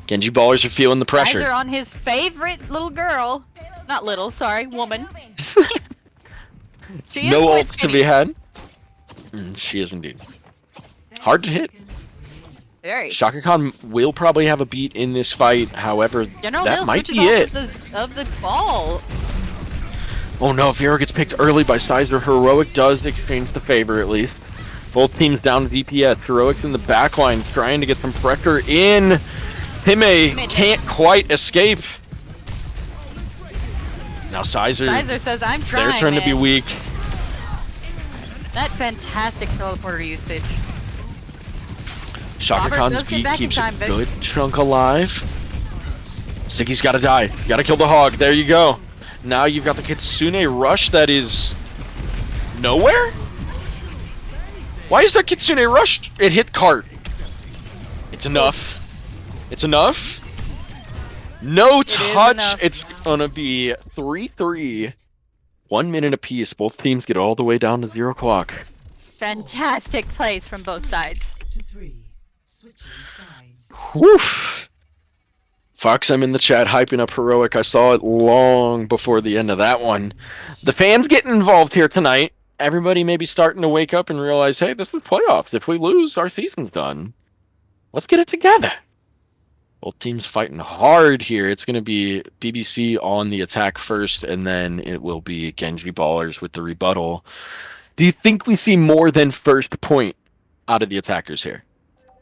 Speaker 1: Genjiballers are feeling the pressure.
Speaker 2: Sizer on his favorite little girl. Not little, sorry, woman. She is
Speaker 1: No
Speaker 2: quite
Speaker 1: ults to
Speaker 2: skinny.
Speaker 1: be had. She is indeed. Hard to hit.
Speaker 2: Very.
Speaker 1: Shaka Khan will probably have a beat in this fight. However,
Speaker 2: General
Speaker 1: that
Speaker 2: Dill
Speaker 1: might
Speaker 2: switches
Speaker 1: be
Speaker 2: off
Speaker 1: it.
Speaker 2: of the ball.
Speaker 1: Oh no, Vero gets picked early by Sizer. Heroic does exchange the favor at least. Both teams down DPS. Heroic's in the back line trying to get some pressure in. Pime can't quite escape. Now Sizer
Speaker 2: Says, I'm trying,
Speaker 1: their turn to be
Speaker 2: man."
Speaker 1: weak.
Speaker 2: That fantastic teleporter usage.
Speaker 1: Shaka
Speaker 2: Bobbert
Speaker 1: Khan's
Speaker 2: does get
Speaker 1: beat
Speaker 2: back in
Speaker 1: keeps
Speaker 2: time,
Speaker 1: a
Speaker 2: but-
Speaker 1: good chunk alive. Sticky's gotta die. You gotta kill the hog. There you go. Now you've got the Kitsune rush that is nowhere? Why is that Kitsune rush? It hit cart. It's enough. It's enough. No touch.
Speaker 2: enough.
Speaker 1: It's gonna be 3-3. 1 minute apiece. Both teams get all the way down to 0 clock.
Speaker 2: Fantastic plays from both sides.
Speaker 4: To 3. Switching sides.
Speaker 1: Whew. Fox, I'm in the chat hyping up Heroic. I saw it long before the end of that one. The fans getting involved here tonight. Everybody may be starting to wake up and realize, hey, this is playoffs. If we lose, our season's done. Let's get it together. Both teams fighting hard here. It's going to be BBC on the attack first, and then it will be Genjiballers with the rebuttal. Do you think we see more than first point out of the attackers here?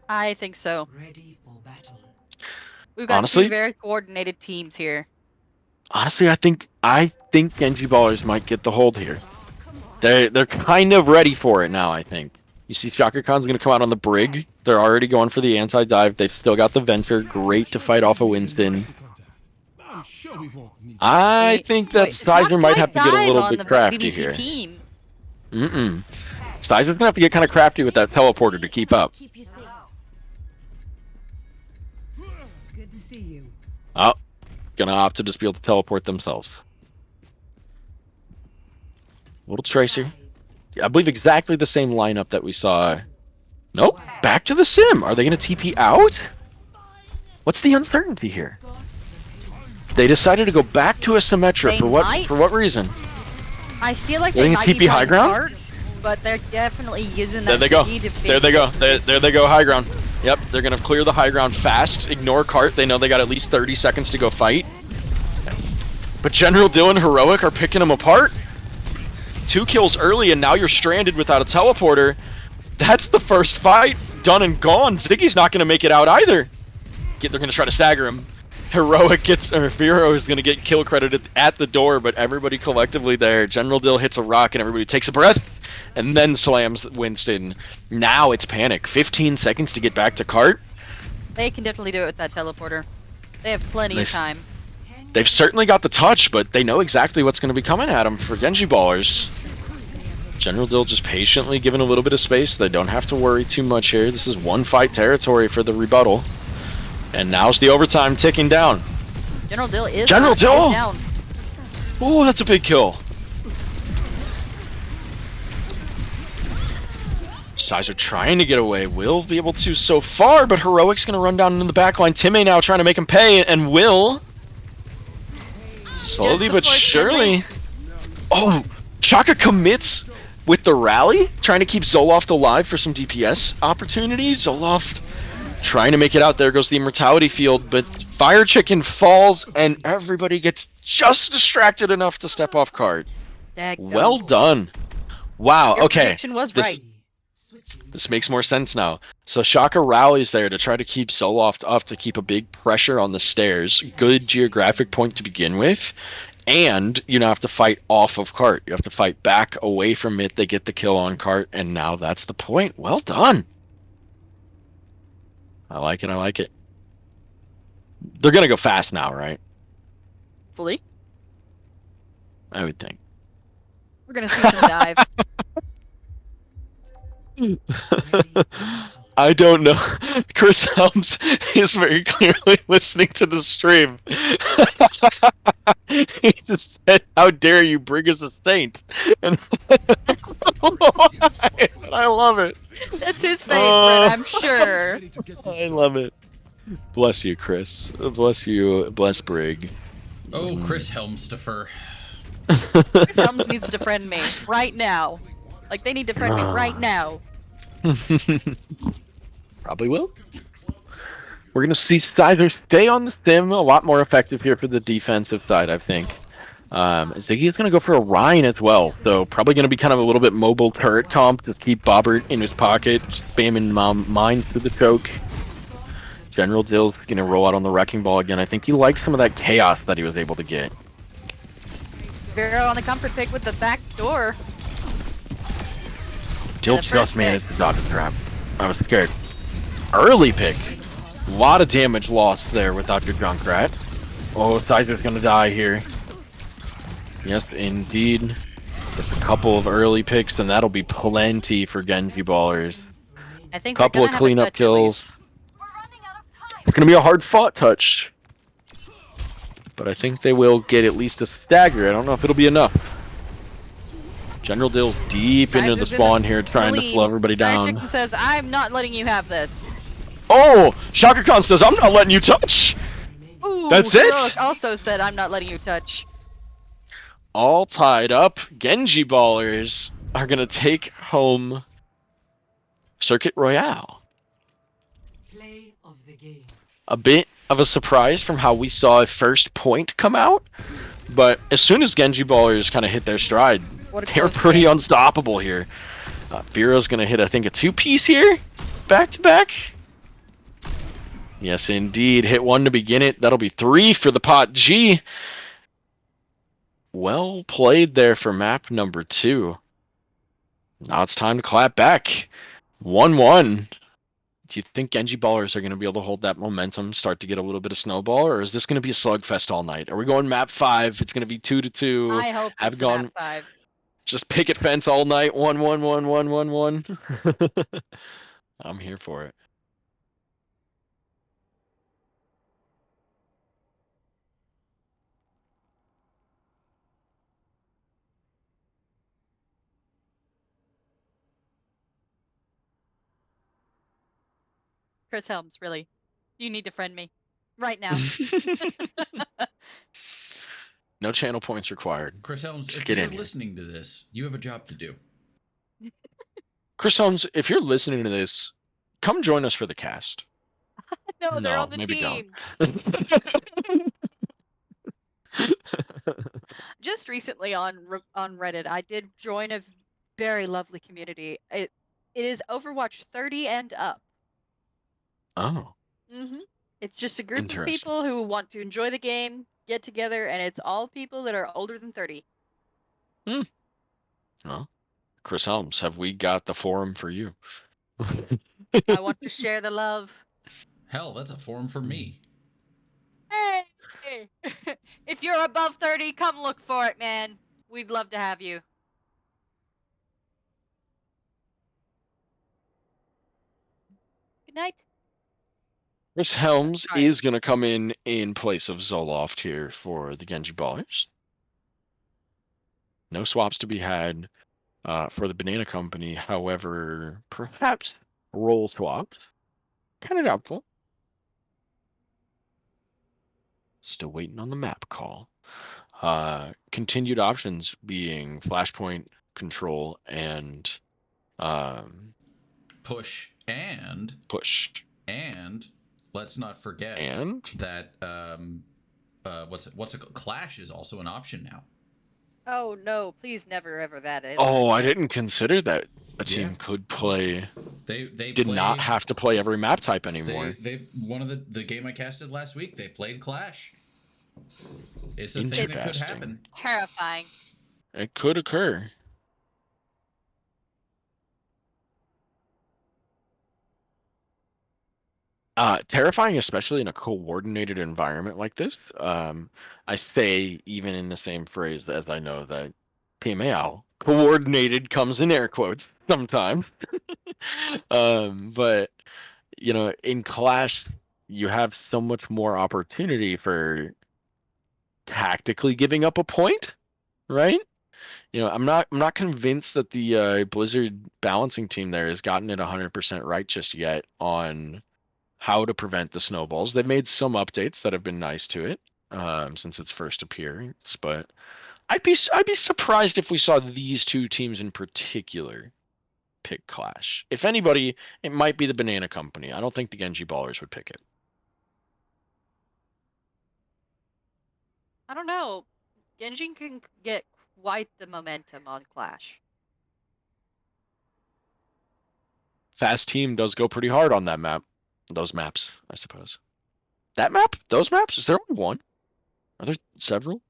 Speaker 2: I think so.
Speaker 4: Ready for battle.
Speaker 2: We've got
Speaker 1: Honestly?
Speaker 2: two very coordinated teams here.
Speaker 1: Honestly, I think Genjiballers might get the hold here. They're kind of ready for it now, I think. You see Shaka Khan's going to come out on the brig. They're already going for the anti-dive. They've still got the Venture. Great to fight off of Winston. I think that
Speaker 2: It's not
Speaker 1: Sizer might have to
Speaker 2: quite
Speaker 1: get a
Speaker 2: dive
Speaker 1: little
Speaker 2: on
Speaker 1: bit
Speaker 2: the
Speaker 1: crafty
Speaker 2: BBC
Speaker 1: here.
Speaker 2: team.
Speaker 1: Sizer's going to have to get kind of crafty with that teleporter to keep up.
Speaker 4: Good to see you.
Speaker 1: Oh, gonna opt to just be able to teleport themselves. Little Tracer. I believe exactly the same lineup that we saw. Nope, back to the sim. Are they gonna TP out? What's the uncertainty here? They decided to go back to a Symmetra
Speaker 2: They
Speaker 1: for what?
Speaker 2: might.
Speaker 1: For what reason?
Speaker 2: I feel like
Speaker 1: They're
Speaker 2: they
Speaker 1: gonna
Speaker 2: might be
Speaker 1: TP high
Speaker 2: playing
Speaker 1: ground?
Speaker 2: Cart, but they're definitely using
Speaker 1: There
Speaker 2: that
Speaker 1: they go.
Speaker 2: Ziggy to
Speaker 1: There they go.
Speaker 2: big
Speaker 1: There they go. High ground. Yep, they're gonna clear the high ground fast. Ignore cart. They know they got at least 30 seconds to go fight. But General Dill and Heroic are picking them apart. 2 kills early, and now you're stranded without a teleporter. That's the first fight done and gone. Ziggy's not gonna make it out either. They're gonna try to stagger him. Heroic gets, or Vero is gonna get kill credited at the door, but everybody collectively there. General Dill hits a rock, and everybody takes a breath, and then slams Winston. Now it's panic. 15 seconds to get back to cart.
Speaker 2: They can definitely do it with that teleporter. They have plenty of
Speaker 1: Nice.
Speaker 2: time.
Speaker 4: 10
Speaker 1: They've certainly got the touch, but they know exactly what's going to be coming at them for Genjiballers. General Dill just patiently giving a little bit of space. They don't have to worry too much here. This is one fight territory for the rebuttal. And now's the overtime ticking down.
Speaker 2: General Dill is
Speaker 1: General Dill!
Speaker 2: is down.
Speaker 1: Ooh, that's a big kill. Sizer trying to get away. Will be able to so far, but Heroic's going to run down into the backline. Timmy now trying to make him pay, and Will slowly but surely. Oh, Chaka commits with the rally, trying to keep Zoloft alive for some DPS opportunities. Zoloft trying to make it out. There goes the immortality field, but Fire Chicken falls, and everybody gets just distracted enough to step off card. Well done. Wow,
Speaker 2: Your
Speaker 1: okay.
Speaker 2: prediction was right.
Speaker 1: This makes more sense now. So Shaka rallies there to try to keep Zoloft up, to keep a big pressure on the stairs. Good geographic point to begin with. And you now have to fight off of cart. You have to fight back away from it. They get the kill on cart, and now that's the point. Well done. I like it, I like it. They're going to go fast now, right?
Speaker 2: Fully.
Speaker 1: I would think.
Speaker 2: We're gonna see some dive.
Speaker 1: I don't know. Chris Helms is very clearly listening to the stream. He just said, "How dare you bring us a saint?" And I love it.
Speaker 2: That's his favorite, I'm sure.
Speaker 1: I love it. Bless you, Chris. Bless you. Bless Brig.
Speaker 3: Oh, Chris Helmstoffer.
Speaker 2: Chris Helms needs to friend me right now. Like, they need to friend me right now.
Speaker 1: Probably will. We're gonna see Sizer stay on the sim, a lot more effective here for the defensive side, I think. Ziggy is gonna go for a Rhine as well, so probably gonna be kind of a little bit mobile turret comp to keep Bobbert in his pocket, spamming mines through the choke. General Dill's gonna roll out on the Wrecking Ball again. I think he likes some of that chaos that he was able to get.
Speaker 2: Vero on the comfort pick with the back door.
Speaker 1: Dill
Speaker 2: the
Speaker 1: just
Speaker 2: first
Speaker 1: managed to dodge the trap. I was scared. Early pick. A lot of damage lost there with Dr. Junkrat. Oh, Sizer's gonna die here. Yes, indeed. Just a couple of early picks, and that'll be plenty for Genjiballers.
Speaker 2: I think
Speaker 1: Couple
Speaker 2: they're
Speaker 1: of
Speaker 2: gonna
Speaker 1: cleanup
Speaker 2: have a touch at
Speaker 1: kills.
Speaker 2: least.
Speaker 1: It's gonna be a hard fought touch. But I think they will get at least a stagger. I don't know if it'll be enough. General Dill's deep into the
Speaker 2: Sizer's in
Speaker 1: spawn here, trying to
Speaker 2: lead.
Speaker 1: slow everybody
Speaker 2: Fire
Speaker 1: down.
Speaker 2: Chicken says, "I'm not letting you have this."
Speaker 1: Oh! Shaka Khan says, "I'm not letting you touch!"
Speaker 2: Ooh,
Speaker 1: That's it?
Speaker 2: Heroic also said, "I'm not letting you touch."
Speaker 1: All tied up. Genjiballers are gonna take home Circuit Royale.
Speaker 4: Play of the game.
Speaker 1: A bit of a surprise from how we saw a first point come out, but as soon as Genjiballers kind of hit their stride,
Speaker 2: What a
Speaker 1: they were
Speaker 2: close
Speaker 1: pretty
Speaker 2: game.
Speaker 1: unstoppable here. Vero's gonna hit, I think, a two-piece here, back to back. Yes, indeed. Hit one to begin it. That'll be 3 for the pot G. Well played there for map number 2. Now it's time to clap back. 1-1. Do you think Genjiballers are going to be able to hold that momentum, start to get a little bit of snowball, or is this going to be a slugfest all night? Are we going map 5? It's going to be 2-2.
Speaker 2: I hope
Speaker 1: Have
Speaker 2: it's
Speaker 1: gone
Speaker 2: map 5.
Speaker 1: just picket fence all night. 1-1-1-1-1-1. I'm here for it.
Speaker 2: Chris Helms, really. You need to friend me. Right now.
Speaker 1: No channel points required.
Speaker 3: Chris Helms,
Speaker 1: Just
Speaker 3: if
Speaker 1: get
Speaker 3: you're
Speaker 1: in here.
Speaker 3: listening to this, you have a job to do.
Speaker 1: Chris Holmes, if you're listening to this, come join us for the cast.
Speaker 2: No, they're
Speaker 1: No,
Speaker 2: on the
Speaker 1: maybe
Speaker 2: team. Just recently on Reddit, I did join a very lovely community. It is Overwatch 30 and up.
Speaker 1: Oh,
Speaker 2: It's just a group of
Speaker 1: Interesting.
Speaker 2: people who want to enjoy the game, get together, and it's all people that are older than 30.
Speaker 1: well, Chris Holmes, have we got the forum for you?
Speaker 2: I want to share the love.
Speaker 3: Hell, that's a forum for me.
Speaker 2: Hey! If you're above 30, come look for it, man. We'd love to have you. Good night.
Speaker 1: Chris Helms
Speaker 2: Sorry.
Speaker 1: is going to come in place of Zoloft here for the Genjiballers. No swaps to be had for the Banana Company. However, perhaps role swaps. Kind of doubtful. Still waiting on the map call. Continued options being Flashpoint, Control, and
Speaker 3: Push and
Speaker 1: Push.
Speaker 3: and let's not forget
Speaker 1: And
Speaker 3: that what's it called? Clash is also an option now.
Speaker 2: Oh no, please never ever that.
Speaker 1: oh, I didn't consider that a team
Speaker 3: Yeah.
Speaker 1: could play.
Speaker 3: They
Speaker 1: Did
Speaker 3: play,
Speaker 1: not have to play every map type anymore.
Speaker 3: They one of the game I casted last week. They played Clash. It's a thing that could
Speaker 1: Interesting.
Speaker 3: happen.
Speaker 2: Terrifying.
Speaker 1: It could occur. Terrifying, especially in a coordinated environment like this. I say even in the same phrase as I know that PMAOWL coordinated comes in air quotes sometimes. But you know, in Clash, you have so much more opportunity for tactically giving up a point, right? You know, I'm not convinced that the Blizzard balancing team there has gotten it 100% right just yet on how to prevent the snowballs. They've made some updates that have been nice to it since its first appearance, but I'd be surprised if we saw these two teams in particular pick Clash. If anybody, it might be the Banana Company. I don't think the Genjiballers would pick it.
Speaker 2: I don't know. Genjin can get quite the momentum on Clash.
Speaker 1: Fast team does go pretty hard on that map. Those maps, I suppose. That map? Those maps? Is there only one? Are there several?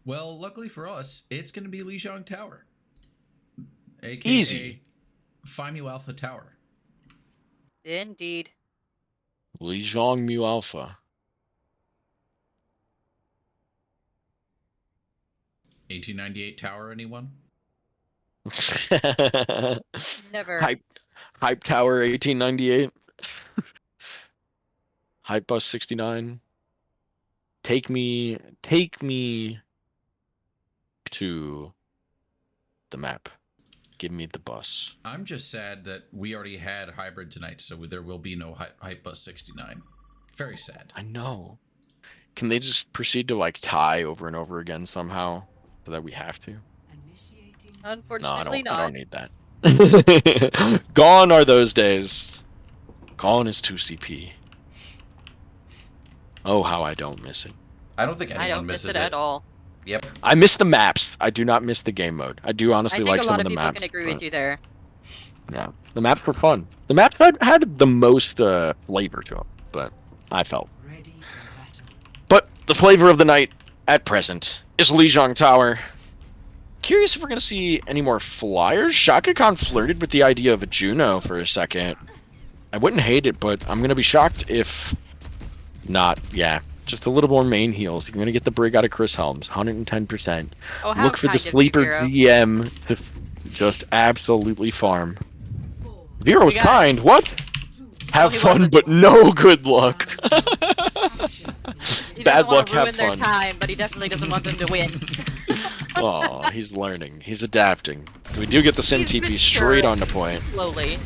Speaker 3: Well, luckily for us, it's going to be Lijiang Tower, aka
Speaker 1: Easy.
Speaker 3: PMAOWL Alpha Tower.
Speaker 2: Indeed.
Speaker 1: Lijiang Mu Alpha.
Speaker 3: 1898 Tower, anyone?
Speaker 2: Never.
Speaker 1: Hype Tower 1898. Hype Bus 69. Take me to the map. Give me the bus.
Speaker 3: I'm just sad that we already had hybrid tonight, so there will be no Hype Bus 69. Very sad.
Speaker 1: I know. Can they just proceed to like tie over and over again somehow so that we have to?
Speaker 4: Initiating
Speaker 1: No,
Speaker 2: Unfortunately,
Speaker 1: I
Speaker 2: not.
Speaker 1: don't need that. Gone are those days. Gone is 2CP. Oh, how I don't miss it.
Speaker 3: I don't think anyone
Speaker 2: I don't miss
Speaker 3: misses
Speaker 2: it at all.
Speaker 3: Yep.
Speaker 1: I miss the maps. I do not miss the game mode. I do
Speaker 2: I
Speaker 1: honestly
Speaker 2: think
Speaker 1: like
Speaker 2: a
Speaker 1: some
Speaker 2: lot
Speaker 1: of
Speaker 2: of
Speaker 1: the
Speaker 2: people
Speaker 1: maps.
Speaker 2: can agree
Speaker 1: but-
Speaker 2: with you there.
Speaker 1: Yeah, the maps were fun. The maps had the most flavor to them, but I felt.
Speaker 4: ready for battle.
Speaker 1: But the flavor of the night at present is Lijiang Tower. Curious if we're gonna see any more flyers. Shaka Khan flirted with the idea of a Juno for a second. I wouldn't hate it, but I'm gonna be shocked if not. Yeah, just a little more main heals. You're gonna get the Brig out of Chris Helms, 110%.
Speaker 2: Oh, how
Speaker 1: Look for the
Speaker 2: kind of you,
Speaker 1: sleeper
Speaker 2: Vero.
Speaker 1: GM to just absolutely farm.
Speaker 4: 4,
Speaker 1: Vero was
Speaker 2: We got-
Speaker 1: kind. What? Have
Speaker 2: he
Speaker 1: fun,
Speaker 2: wasn't.
Speaker 1: but no good luck.
Speaker 4: capture
Speaker 2: He
Speaker 1: Bad
Speaker 2: doesn't want
Speaker 1: luck,
Speaker 2: to
Speaker 1: have
Speaker 2: ruin their
Speaker 1: fun.
Speaker 2: time, but he definitely doesn't want them to win.
Speaker 1: Oh, he's learning. He's adapting. We do get the Sim
Speaker 2: He's
Speaker 1: TP straight
Speaker 2: maturing
Speaker 1: on the point.
Speaker 2: Slowly.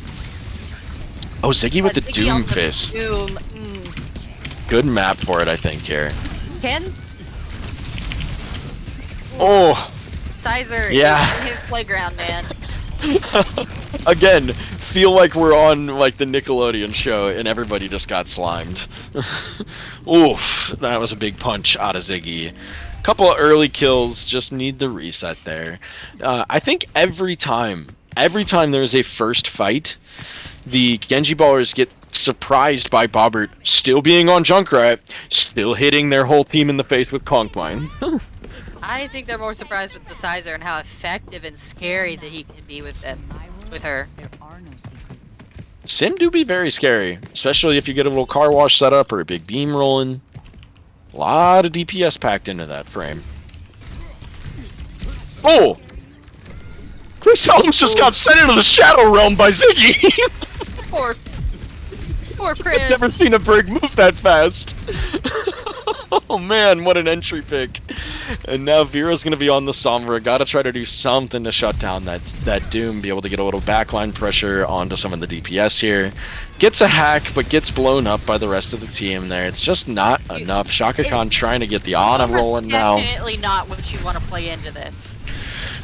Speaker 1: Oh, Ziggy with the
Speaker 2: But Ziggy on
Speaker 1: Doom
Speaker 2: the
Speaker 1: Fist.
Speaker 2: Doom.
Speaker 1: Good map for it, I think, here.
Speaker 2: Ken?
Speaker 1: Oh,
Speaker 2: Sizer
Speaker 1: Yeah.
Speaker 2: is in his playground, man.
Speaker 1: again, feel like we're on like the Nickelodeon show and everybody just got slimed. Oof, that was a big punch out of Ziggy. Couple of early kills, just need the reset there. I think every time there's a first fight, the Genjiballers get surprised by Bobbert still being on Junkrat, still hitting their whole team in the face with Conch Mine.
Speaker 2: I think they're more surprised with the Sizer and how effective and scary that he can be with them, with her.
Speaker 4: there are no secrets.
Speaker 1: Sim do be very scary, especially if you get a little car wash set up or a big beam rolling. A lot of DPS packed into that frame. Oh! Chris Helms just got sent into the Shadow Realm by Ziggy!
Speaker 2: Poor Chris.
Speaker 1: Never seen a Brig move that fast. Oh man, what an entry pick. And now Vero's gonna be on the Sombra. Gotta try to do something to shut down that Doom, be able to get a little backline pressure onto some of the DPS here. Gets a hack, but gets blown up by the rest of the team there. It's just not enough. Shaka Khan trying to get the Ana
Speaker 2: Sombra's
Speaker 1: rolling now.
Speaker 2: definitely not what you want to play into this.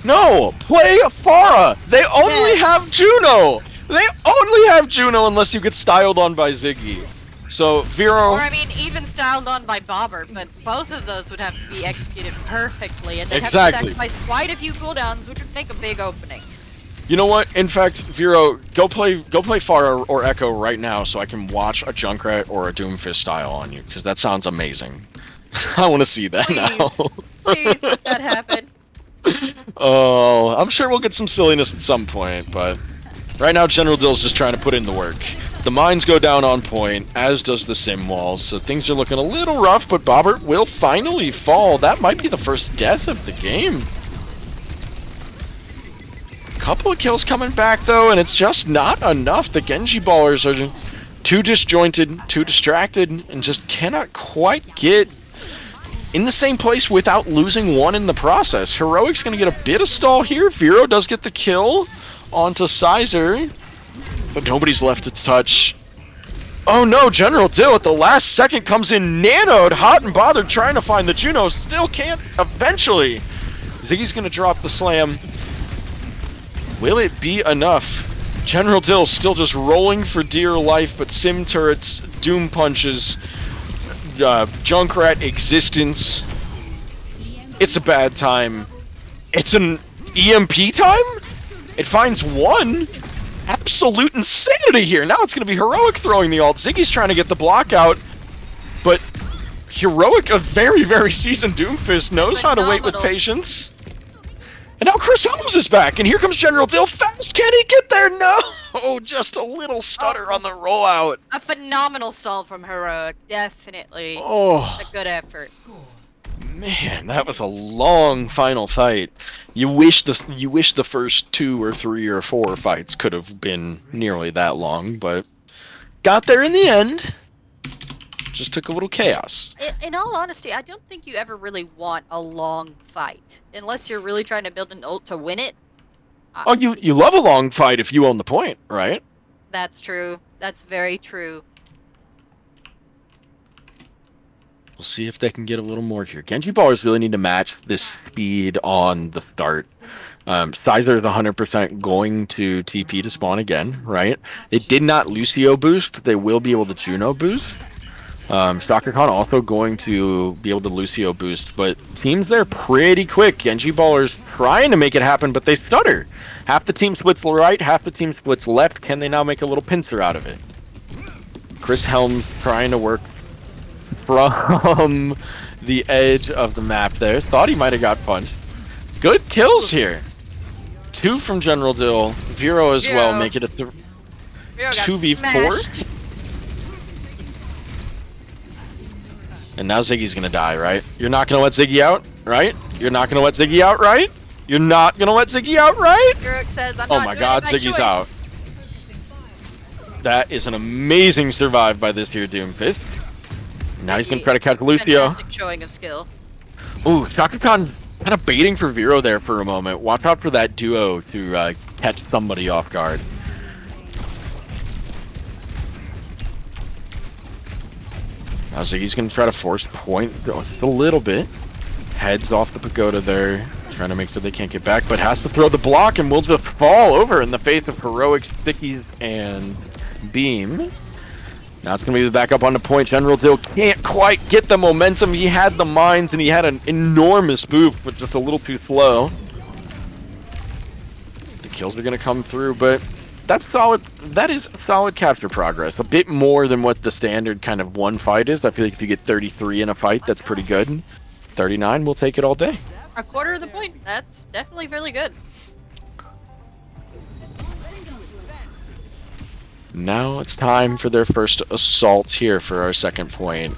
Speaker 1: No! Play Pharah! They only
Speaker 2: Yes.
Speaker 1: have Juno! They only have Juno unless you get styled on by Ziggy. So, Vero...
Speaker 2: Or I mean, even styled on by Bobbert, but both of those would have to be executed perfectly, and they'd
Speaker 1: Exactly.
Speaker 2: have to sacrifice quite a few cooldowns, which would make a big opening.
Speaker 1: You know what? In fact, Vero, go play Pharah or Echo right now so I can watch a Junkrat or a Doomfist style on you, because that sounds amazing. I want to see that
Speaker 2: Please.
Speaker 1: now.
Speaker 2: Please let that happen.
Speaker 1: Oh, I'm sure we'll get some silliness at some point, but right now General Dill's just trying to put in the work. The mines go down on point, as does the sim walls, so things are looking a little rough, but Bobbert will finally fall. That might be the first death of the game. Couple of kills coming back though, and it's just not enough. The Genjiballers are too disjointed, too distracted, and just cannot quite get in the same place without losing one in the process. Heroic's gonna get a bit of stall here. Vero does get the kill onto Sizer, but nobody's left to touch. Oh no, General Dill at the last second comes in nanoed, hot and bothered, trying to find the Juno. Still can't eventually. Ziggy's gonna drop the slam. Will it be enough? General Dill still just rolling for dear life, but sim turrets, doom punches, Junkrat existence. It's a bad time. It's an EMP time? It finds one? Absolute insanity here. Now it's going to be Heroic throwing the ult. Ziggy's trying to get the block out, but Heroic, a very, very seasoned Doomfist, knows how to wait with
Speaker 2: Phenomenal.
Speaker 1: patience. And now Chris Holmes is back, and here comes General Dill. Fast, can he get there? No! Oh, just a little stutter on the rollout.
Speaker 2: A phenomenal stall from Heroic, definitely.
Speaker 1: Oh,
Speaker 2: A good effort.
Speaker 1: man, that was a long final fight. You wish the first 2 or 3 or 4 fights could have been nearly that long, but got there in the end. Just took a little chaos.
Speaker 2: In all honesty, I don't think you ever really want a long fight. Unless you're really trying to build an ult to win it.
Speaker 1: Oh, you love a long fight if you own the point, right?
Speaker 2: That's true. That's very true.
Speaker 1: We'll see if they can get a little more here. Genjiballers really need to match this speed on the start. Sizer is 100% going to TP to spawn again, right? They did not Lucio boost. They will be able to Juno boost. Shaka Khan also going to be able to Lucio boost, but teams there pretty quick. Genjiballers trying to make it happen, but they stutter. Half the team splits right, half the team splits left. Can they now make a little pincer out of it? Chris Helms trying to work from the edge of the map there. Thought he might have got punched. Good kills here. 2 from General Dill. Vero as well,
Speaker 2: Vero.
Speaker 1: make it a
Speaker 2: Vero got
Speaker 1: 2v4.
Speaker 2: smashed.
Speaker 1: And now Ziggy's gonna die, right? You're not gonna let Ziggy out, right? You're not gonna let Ziggy out, right? You're not gonna let Ziggy out, right?
Speaker 2: Heroic says, I'm
Speaker 1: Oh
Speaker 2: not
Speaker 1: my
Speaker 2: doing
Speaker 1: god,
Speaker 2: it by
Speaker 1: Ziggy's
Speaker 2: choice.
Speaker 1: out. That is an amazing survive by this here Doomfist. Now he's gonna try to catch Lucio.
Speaker 2: Fantastic showing of skill.
Speaker 1: Ooh, Shaka Khan kind of baiting for Vero there for a moment. Watch out for that duo to catch somebody off guard. Now Ziggy's gonna try to force point just a little bit. Heads off the pagoda there, trying to make sure they can't get back, but has to throw the block and will just fall over in the face of Heroic, Stickies, and Beam. Now it's gonna be the back up on the point. General Dill can't quite get the momentum. He had the mines and he had an enormous boost, but just a little too slow. The kills are gonna come through, but that's solid. That is solid capture progress. A bit more than what the standard kind of one fight is. I feel like if you get 33 in a fight, that's pretty good. 39, we'll take it all day.
Speaker 2: A quarter of the point. That's definitely really good.
Speaker 1: Now it's time for their first assault here for our second point.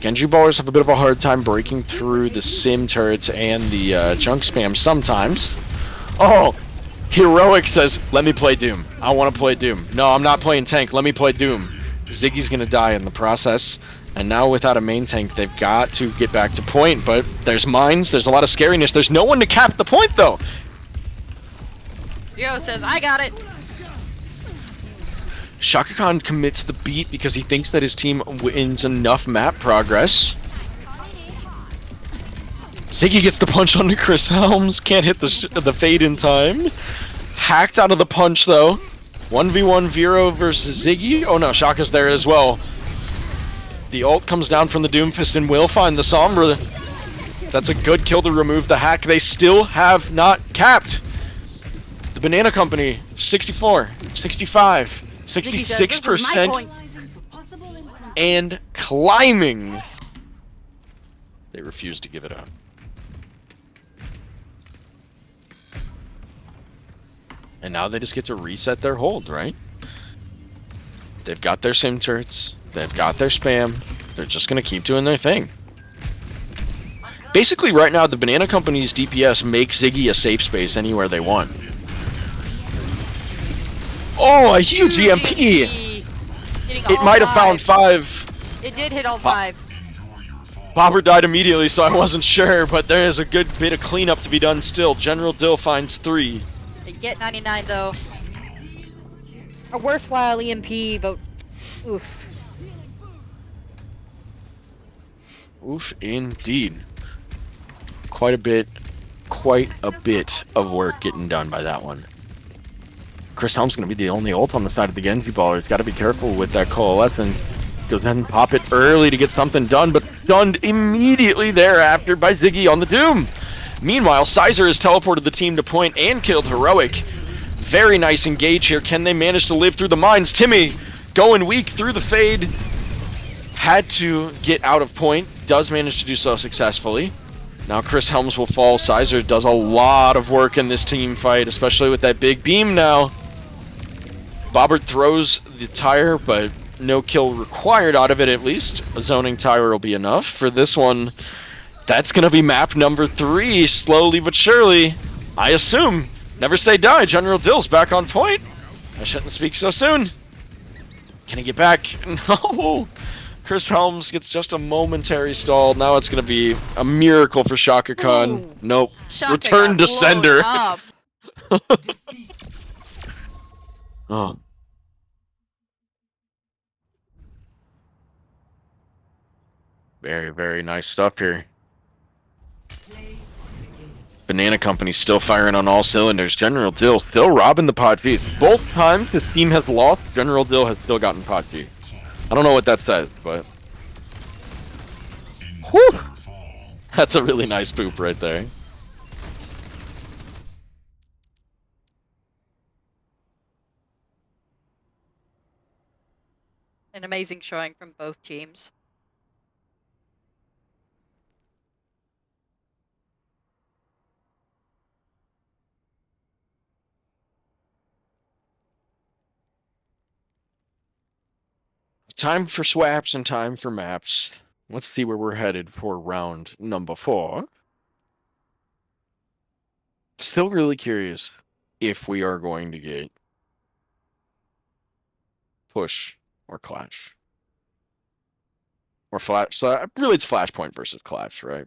Speaker 1: Genjiballers have a bit of a hard time breaking through the sim turrets and the junk spam sometimes. Oh, Heroic says, let me play Doom. I want to play Doom. No, I'm not playing tank. Let me play Doom. Ziggy's going to die in the process. And now without a main tank, they've got to get back to point. But there's mines. There's a lot of scariness. There's no one to cap the point, though.
Speaker 2: Yo says, I got it.
Speaker 1: Shaka Khan commits the beat because he thinks that his team wins enough map progress. Ziggy gets the punch onto Chris Helms. Can't hit the fade in time. Hacked out of the punch, though. 1v1 Vero versus Ziggy. Oh no, Shaka's there as well. The ult comes down from the Doomfist and will find the Sombra. That's a good kill to remove the hack. They still have not capped. The Banana Company, 64, 65,
Speaker 2: Ziggy says, this is my
Speaker 1: 66%,
Speaker 2: point.
Speaker 1: and climbing. They refuse to give it up. And now they just get to reset their hold, right? They've got their sim turrets, they've got their spam, they're just gonna keep doing their thing. Basically right now the Banana Company's DPS makes Ziggy a safe space anywhere they want. Oh, a huge EMP! It might have found 5.
Speaker 2: It did hit all 5.
Speaker 1: Bobbert died immediately, so I wasn't sure, but there is a good bit of cleanup to be done still. General Dill finds 3.
Speaker 2: They get 99 though. A worthwhile EMP, but oof.
Speaker 1: Oof, indeed. Quite a bit of work getting done by that one. Chris Helm's going to be the only ult on the side of the Genjiballers. Got to be careful with that coalescence. Goes ahead and pop it early to get something done, but stunned immediately thereafter by Ziggy on the Doom. Meanwhile, Sizer has teleported the team to point and killed Heroic. Very nice engage here. Can they manage to live through the mines? Timmy going weak through the fade. Had to get out of point. Does manage to do so successfully. Now Chris Helms will fall. Sizer does a lot of work in this team fight, especially with that big beam now. Bobbert throws the tire, but no kill required out of it at least. A zoning tire will be enough for this one. That's going to be map number 3, slowly but surely. I assume. Never say die. General Dill's back on point. I shouldn't speak so soon. Can he get back? No. Chris Helms gets just a momentary stall. Now it's going to be a miracle for Shaka Khan.
Speaker 2: Ooh.
Speaker 1: Nope.
Speaker 2: Shaka
Speaker 1: Return
Speaker 2: got
Speaker 1: to sender.
Speaker 2: blown up.
Speaker 1: Oh. Very, very nice stuff here. Banana Company still firing on all cylinders. General Dill still robbing the pod feed. Both times his team has lost, General Dill has still gotten pod feed. I don't know what that says, but... Whew! That's a really nice poop right there.
Speaker 2: An amazing showing from both teams.
Speaker 1: Time for swaps and time for maps. Let's see where we're headed for round number 4. Still really curious if we are going to get push or clash. Or flash. So really it's flashpoint versus clash, right?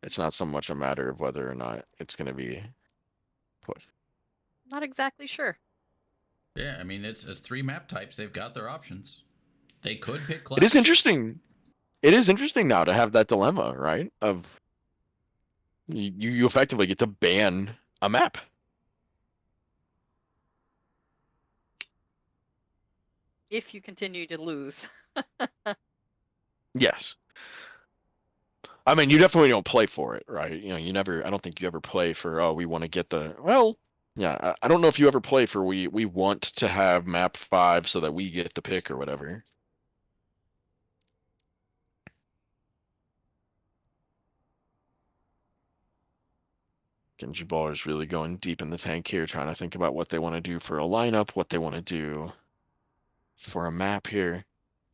Speaker 1: It's not so much a matter of whether or not it's going to be push.
Speaker 2: Not exactly sure.
Speaker 3: Yeah, I mean it's 3 map types. They've got their options. They could pick Clash.
Speaker 1: It is interesting. It is interesting now to have that dilemma, right? Of you effectively get to ban a map.
Speaker 2: If you continue to lose.
Speaker 1: Yes. I mean, you definitely don't play for it, right? You know, you never. I don't think you ever play for. Oh, we want to get the. Well, yeah. I don't know if you ever play for. We want to have map 5 so that we get the pick or whatever. Genjiballers really going deep in the tank here, trying to think about what they want to do for a lineup, what they want to do for a map here.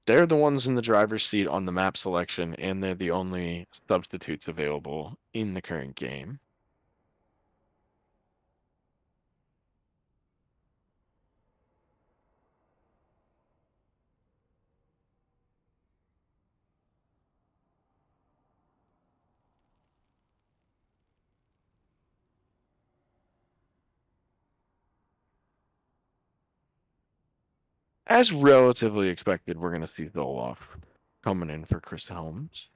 Speaker 1: They're the ones in the driver's seat on the map selection, and they're the only substitutes available in the current game. As relatively expected, we're going to see Zoloff coming in for Chris Helms.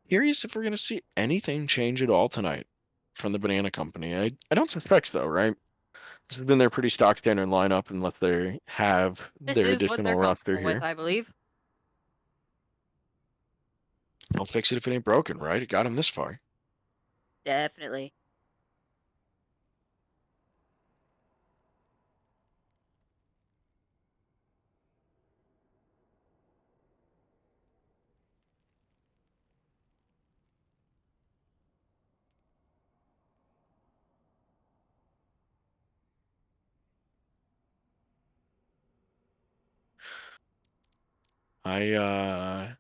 Speaker 1: Curious if we're going to see anything change at all tonight from the Banana Company. I don't suspect so, right? This has been their pretty stock standard lineup unless they have
Speaker 2: This
Speaker 1: their
Speaker 2: is what
Speaker 1: additional
Speaker 2: they're
Speaker 1: roster
Speaker 2: comfortable with,
Speaker 1: here.
Speaker 2: I believe.
Speaker 1: Don't fix it if it ain't broken, right? It got him this far.
Speaker 2: Definitely.
Speaker 1: I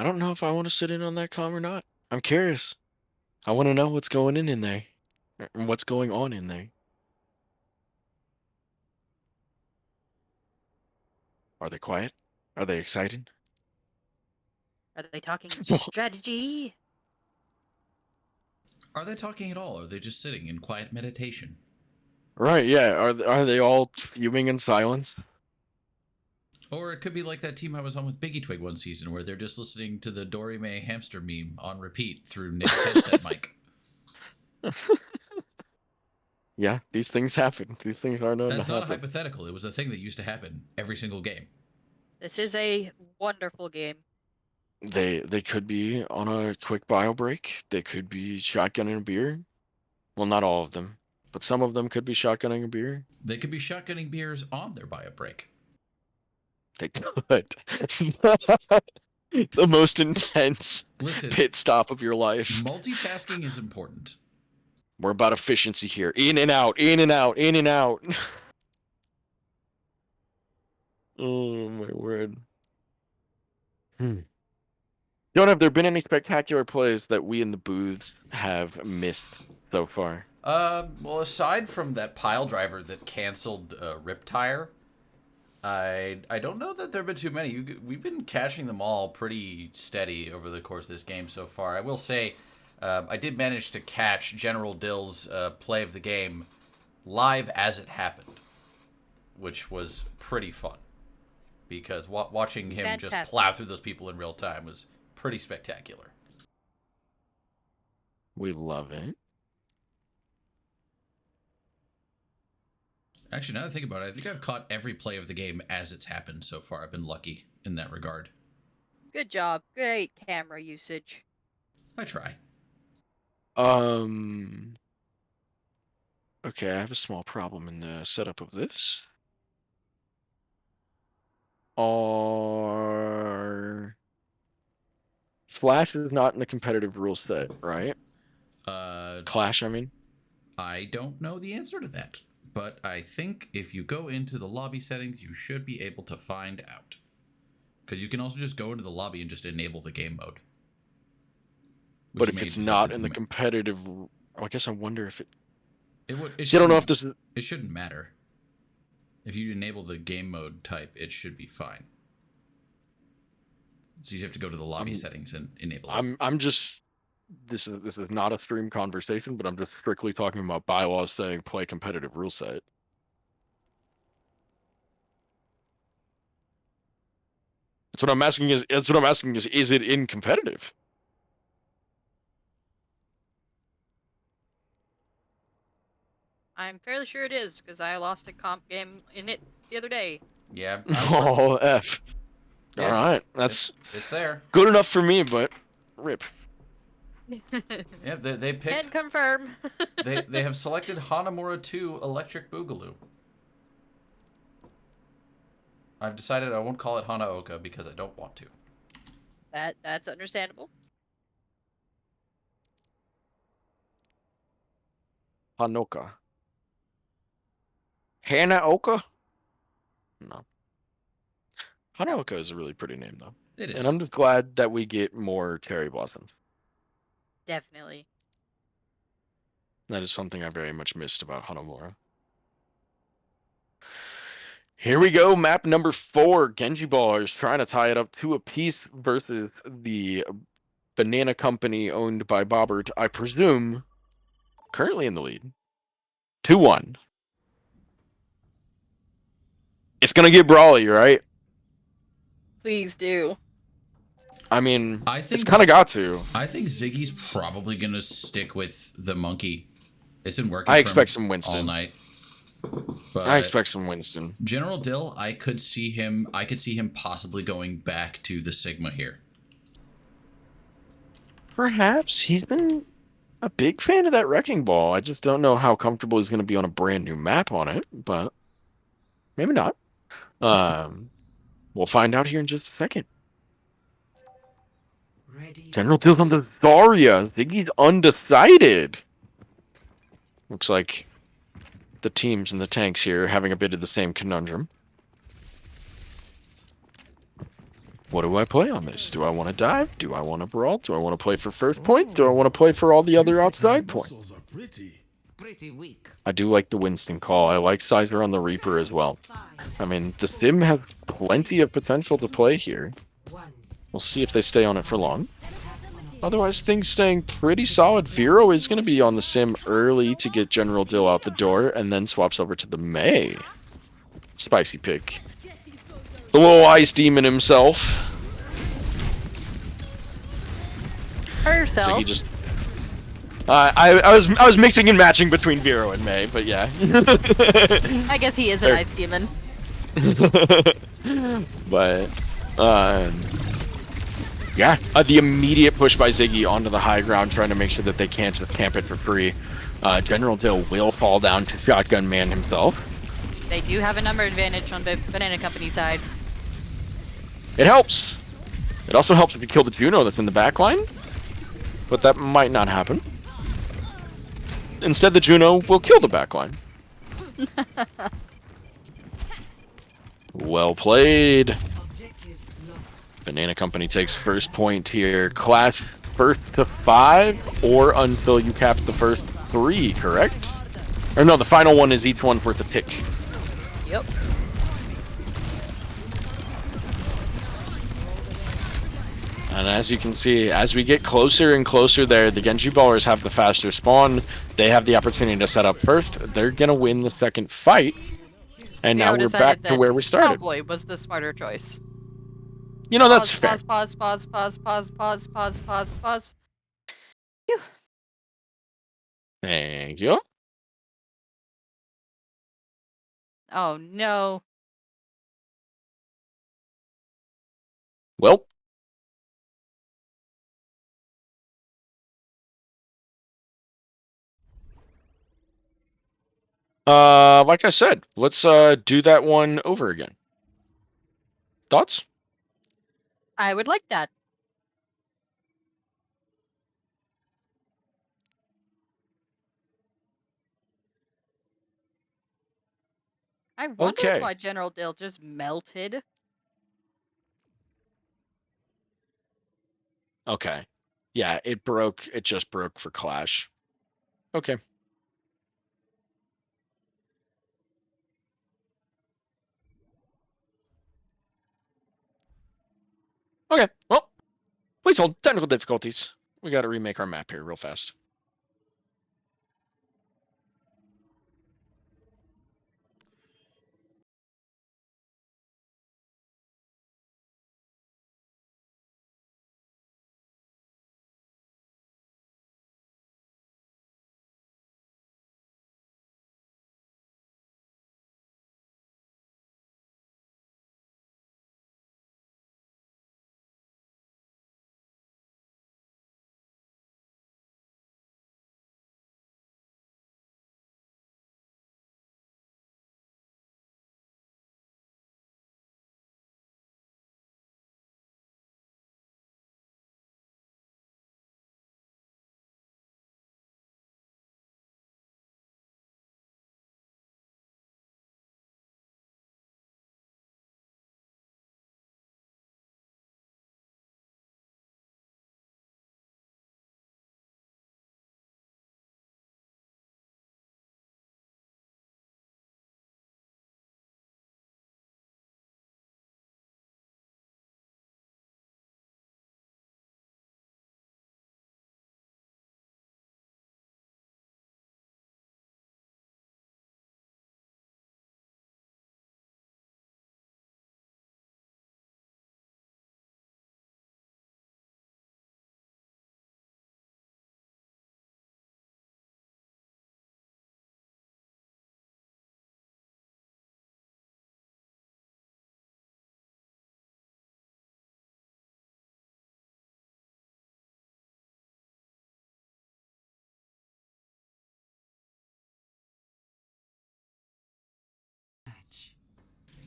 Speaker 1: don't know if I want to sit in on that comm or not. I'm curious. I want to know what's going in there. What's going on in there. Are they quiet? Are they excited?
Speaker 2: Are they talking strategy?
Speaker 3: Are they talking at all? Or are they just sitting in quiet meditation?
Speaker 1: Right, yeah. Are they all fuming in silence?
Speaker 3: Or it could be like that team I was on with Biggie Twig one season, where they're just listening to the Dorime hamster meme on repeat through Nick's headset mic.
Speaker 1: Yeah, these things happen. These things are known to
Speaker 3: That's not a
Speaker 1: happen.
Speaker 3: hypothetical. It was a thing that used to happen every single game.
Speaker 2: This is a wonderful game.
Speaker 1: They could be on a quick bio break. They could be shotgunning a beer. Well, not all of them, but some of them could be shotgunning a beer.
Speaker 3: They could be shotgunning beers on their bio break.
Speaker 1: They could. The most intense
Speaker 3: Listen,
Speaker 1: pit stop of your life.
Speaker 3: multitasking is important.
Speaker 1: We're about efficiency here. In and out, in and out, in and out. Oh my word. Don't have there been any spectacular plays that we in the booths have missed so far?
Speaker 3: Well, aside from that pile driver that canceled Rip Tire, I don't know that there have been too many. We've been catching them all pretty steady over the course of this game so far. I will say, I did manage to catch General Dill's play of the game live as it happened, which was pretty fun. Because watching him just
Speaker 2: Fantastic.
Speaker 3: plow through those people in real time was pretty spectacular.
Speaker 1: We love it.
Speaker 3: Actually, now that I think about it, I think I've caught every play of the game as it's happened so far. I've been lucky in that regard.
Speaker 2: Good job. Great camera usage.
Speaker 3: I try.
Speaker 1: Okay, I have a small problem in the setup of this. Are Flash is not in the competitive rule set, right? Clash, I mean.
Speaker 3: I don't know the answer to that, but I think if you go into the lobby settings, you should be able to find out. Because you can also just go into the lobby and just enable the game mode.
Speaker 1: But if it's not in the competitive, I guess I wonder if it. See, I don't know if this is.
Speaker 3: It shouldn't matter. If you enable the game mode type, it should be fine. So you have to go to the lobby settings and enable it.
Speaker 1: I'm just. This is not a stream conversation, but I'm just strictly talking about bylaws saying play competitive rule set. That's what I'm asking is it in competitive?
Speaker 2: I'm fairly sure it is, because I lost a comp game in it the other day.
Speaker 3: Yeah.
Speaker 1: Oh, F.
Speaker 3: Yeah,
Speaker 1: All right, that's
Speaker 3: it's there.
Speaker 1: good enough for me, but rip.
Speaker 3: Yeah, they
Speaker 2: Can
Speaker 3: picked.
Speaker 2: confirm.
Speaker 3: They have selected Hanamura 2 Electric Boogaloo. I've decided I won't call it Hanaoka because I don't want to.
Speaker 2: That's understandable.
Speaker 1: Hanoka. Hanaoka? No. Hanaoka is a really pretty name, though.
Speaker 3: It
Speaker 1: And
Speaker 3: is.
Speaker 1: I'm just glad that we get more cherry blossoms.
Speaker 2: Definitely.
Speaker 1: That is something I very much missed about Hanamura. Here we go, map number 4. Genjiballers trying to tie it up 2 apiece versus the banana company owned by Bobbert, I presume, currently in the lead. 2-1. It's going to get brawly, right?
Speaker 2: Please do.
Speaker 1: I mean,
Speaker 3: I
Speaker 1: it's
Speaker 3: think
Speaker 1: kind of got to.
Speaker 3: I think Ziggy's probably gonna stick with the monkey. It's been working
Speaker 1: I
Speaker 3: for
Speaker 1: expect
Speaker 3: him
Speaker 1: some
Speaker 3: all
Speaker 1: Winston.
Speaker 3: night.
Speaker 1: I
Speaker 3: But
Speaker 1: expect some Winston.
Speaker 3: General Dill, I could see him possibly going back to the Sigma here.
Speaker 1: Perhaps he's been a big fan of that Wrecking Ball. I just don't know how comfortable he's going to be on a brand new map on it, but maybe not. We'll find out here in just a second.
Speaker 4: Ready
Speaker 1: General
Speaker 4: for
Speaker 1: Till's on the Zarya. Ziggy's undecided. Looks like the teams and the tanks here are having a bit of the same conundrum. What do I play on this? Do I want to dive? Do I want to brawl? Do I want to play for first point? Do I want to play for all the other outside points?
Speaker 4: pretty weak.
Speaker 1: I do like the Winston call. I like Sizer on the Reaper as well. I mean, the Sim has plenty of potential to play here.
Speaker 4: One.
Speaker 1: We'll see if they stay on it for long. Otherwise, things staying pretty solid. Vero is going to be on the Sim early to get General Dill out the door, and then swaps over to the May. Spicy pick. The little ice demon himself.
Speaker 2: Herself.
Speaker 1: So he just... I was mixing and matching between Vero and May, but yeah.
Speaker 2: I guess he is an ice demon.
Speaker 1: But yeah, the immediate push by Ziggy onto the high ground, trying to make sure that they can't just camp it for free. General Dill will fall down to Shotgun Man himself.
Speaker 2: They do have a number advantage on the Banana Company side.
Speaker 1: It helps. It also helps if you kill the Juno that's in the back line, but that might not happen. Instead, the Juno will kill the back line. Well played.
Speaker 4: Objective lost.
Speaker 1: Banana Company takes first point here. Clash first to 5 or until you cap the first 3, correct? Or no, the final one is each one worth a tick.
Speaker 2: Yep.
Speaker 1: And as you can see, as we get closer and closer there, the Genjiballers have the faster spawn. They have the opportunity to set up first. They're going to win the second fight. And now
Speaker 2: Vero
Speaker 1: we're back
Speaker 2: decided
Speaker 1: to
Speaker 2: that
Speaker 1: where we started.
Speaker 2: Cowboy was the smarter choice.
Speaker 1: You know, that's fair.
Speaker 2: Pause. Phew.
Speaker 1: Thank you.
Speaker 2: Oh no.
Speaker 1: Well. Like I said, let's do that one over again. Thoughts?
Speaker 2: I would like that. I wonder
Speaker 1: Okay.
Speaker 2: why General Dill just melted.
Speaker 1: Okay. Yeah, it broke. It just broke for Clash. Okay. Okay. Well, please hold. Technical difficulties. We got to remake our map here real fast.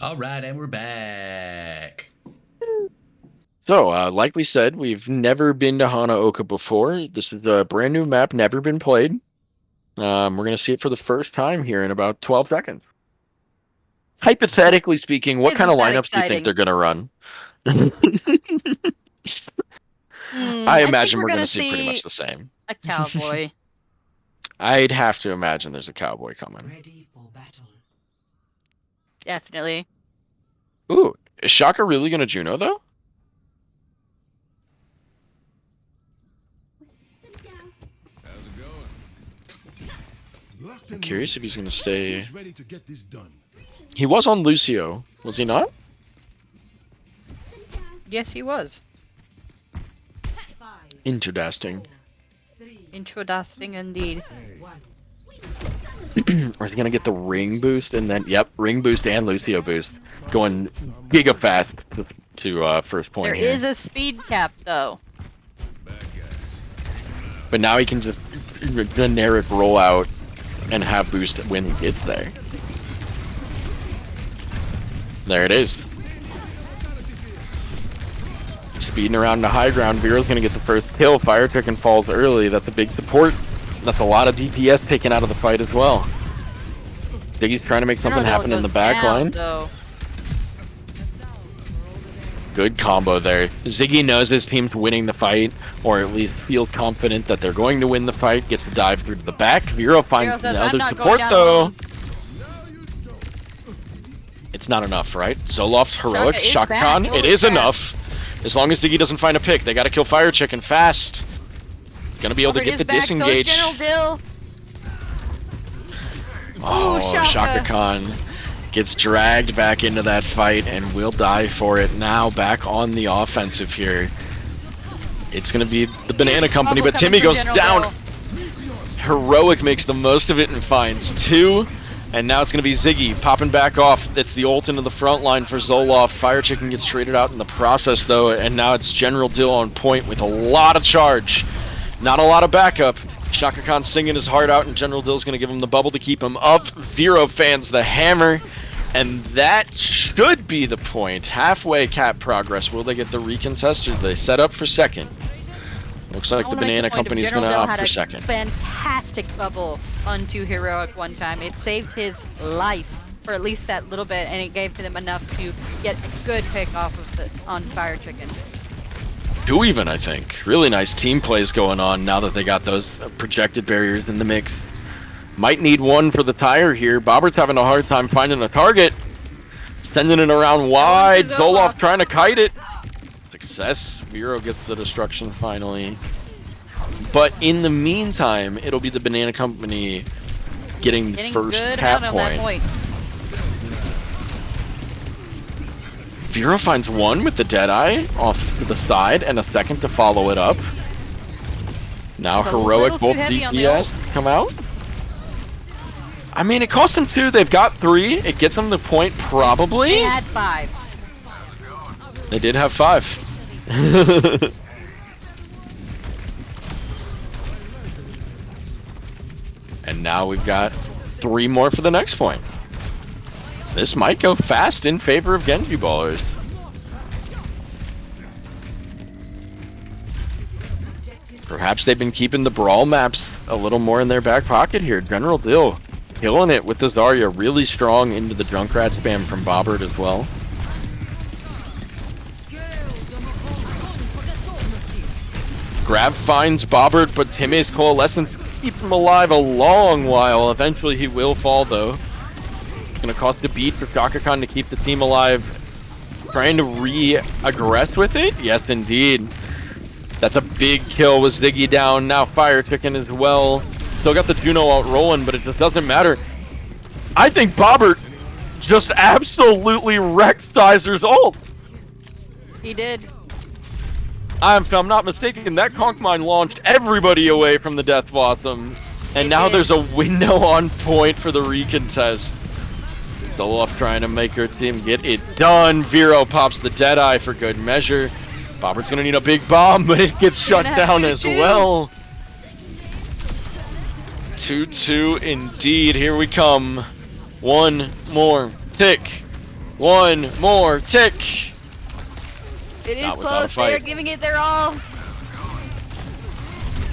Speaker 3: All right, and we're back.
Speaker 1: So, like we said, we've never been to Hanaoka before. This is a brand new map, never been played. We're going to see it for the first time here in about 12 seconds. Hypothetically speaking, what kind of
Speaker 2: Isn't that
Speaker 1: lineups do you think
Speaker 2: exciting?
Speaker 1: they're going to run? I
Speaker 2: I think
Speaker 1: imagine
Speaker 2: we're
Speaker 1: we're going
Speaker 2: gonna
Speaker 1: to see pretty much
Speaker 2: see
Speaker 1: the same.
Speaker 2: a cowboy.
Speaker 1: I'd have to imagine there's a cowboy coming.
Speaker 4: Ready for battle.
Speaker 2: Definitely.
Speaker 1: Ooh, is Shaka really going to Juno, though? I'm curious if he's going to stay.
Speaker 5: Ready to get this done.
Speaker 1: He was on Lucio, was he not?
Speaker 2: Yes, he was.
Speaker 1: Interesting.
Speaker 2: Interesting indeed.
Speaker 1: Or is he going to get the ring boost and then, yep, ring boost and Lucio boost. Going giga fast to first point
Speaker 2: There
Speaker 1: here.
Speaker 2: is a speed cap, though.
Speaker 1: But now he can just generic roll out and have boost when he gets there. There it is. Speeding around the high ground, Vero's gonna get the first kill. Fire Chicken falls early. That's a big support. That's a lot of DPS taken out of the fight as well. Diggy's trying to make something happen in the back line. Good combo there. Ziggy knows his team's winning the fight, or at least feels confident that they're going to win the fight. Gets to dive through to the back. Vero finds
Speaker 2: says,
Speaker 1: another
Speaker 2: "I'm not
Speaker 1: support
Speaker 2: going down
Speaker 1: though.
Speaker 2: alone."
Speaker 1: It's not enough, right? Zolof's heroic.
Speaker 2: Shaka is
Speaker 1: Shaka
Speaker 2: back.
Speaker 1: Khan.
Speaker 2: Holy
Speaker 1: It is
Speaker 2: crap.
Speaker 1: enough. As long as Ziggy doesn't find a pick. They gotta kill Fire Chicken fast. Gonna be able to
Speaker 2: Bobbert
Speaker 1: get
Speaker 2: is
Speaker 1: the
Speaker 2: back,
Speaker 1: disengage.
Speaker 2: So is General Dill.
Speaker 1: Oh,
Speaker 2: Shaka.
Speaker 1: Shaka Khan gets dragged back into that fight and will die for it. Now back on the offensive here. It's going to be the Banana Company,
Speaker 2: Bubble
Speaker 1: but Timmy
Speaker 2: coming
Speaker 1: goes
Speaker 2: from
Speaker 1: down.
Speaker 2: General
Speaker 1: Heroic makes the most of it and finds 2. And now it's going to be Ziggy popping back off. It's the ult into the front line for Zoloft. Fire Chicken gets traded out in the process, though. And now it's General Dill on point with a lot of charge. Not a lot of backup. Shaka Khan singing his heart out, and General Dill's going to give him the bubble to keep him up. Vero fans the hammer. And that should be the point. Halfway cap progress. Will they get the recontest, or do they set up for second? Looks like
Speaker 2: I
Speaker 1: the
Speaker 2: wanna make
Speaker 1: Banana
Speaker 2: point of
Speaker 1: Company's going
Speaker 2: General
Speaker 1: to
Speaker 2: Dill
Speaker 1: opt
Speaker 2: had
Speaker 1: for
Speaker 2: a
Speaker 1: second.
Speaker 2: Fantastic bubble onto Heroic one time. It saved his life for at least that little bit, and it gave them enough to get a good pick off of on Fire Chicken.
Speaker 1: 2 even, I think. Really nice team plays going on now that they got those projected barriers in the mix. Might need 1 for the tire here. Bobbert's having a hard time finding a target. Sending it around wide. Zoloft trying to kite it. Success. Vero gets the destruction finally. But in the meantime, it'll be the Banana Company getting the first
Speaker 2: good
Speaker 1: cap
Speaker 2: amount on that point.
Speaker 1: Vero finds 1 with the Deadeye off to the side and a second to follow it up. Now
Speaker 2: It's a
Speaker 1: Heroic,
Speaker 2: little
Speaker 1: both
Speaker 2: too heavy on the
Speaker 1: DPS
Speaker 2: ults.
Speaker 1: come out. I mean, it cost them 2. They've got 3. It gets them the point, probably.
Speaker 2: They had 5.
Speaker 1: They did have 5. And now we've got 3 more for the next point. This might go fast in favor of Genjiballers. Perhaps they've been keeping the brawl maps a little more in their back pocket here. General Dill killing it with the Zarya, really strong into the Junkrat spam from Bobbert as well. Grab finds Bobbert, but Timmy's Coalescence keeps him alive a long while. Eventually he will fall, though. It's going to cost a beat for Shaka Khan to keep the team alive. Trying to re-aggress with it? Yes, indeed. That's a big kill with Ziggy down. Now Fire Chicken as well. Still got the Juno out rolling, but it just doesn't matter. I think Bobbert just absolutely wrecked Sizer's ult.
Speaker 2: He did.
Speaker 1: If I'm not mistaken, that Conch Mine launched everybody away from the Death Blossom. And
Speaker 2: It
Speaker 1: now
Speaker 2: did.
Speaker 1: there's a window on point for the recontest. Zoloft trying to make her team get it done. Vero pops the Deadeye for good measure. Bobbert's gonna need a big bomb, but it gets shut
Speaker 2: gonna have
Speaker 1: down as
Speaker 2: 2-2.
Speaker 1: well. 2-2 indeed. Here we come. One more tick. One more tick.
Speaker 2: It is
Speaker 1: Not without a
Speaker 2: close. They are
Speaker 1: fight.
Speaker 2: giving it their all.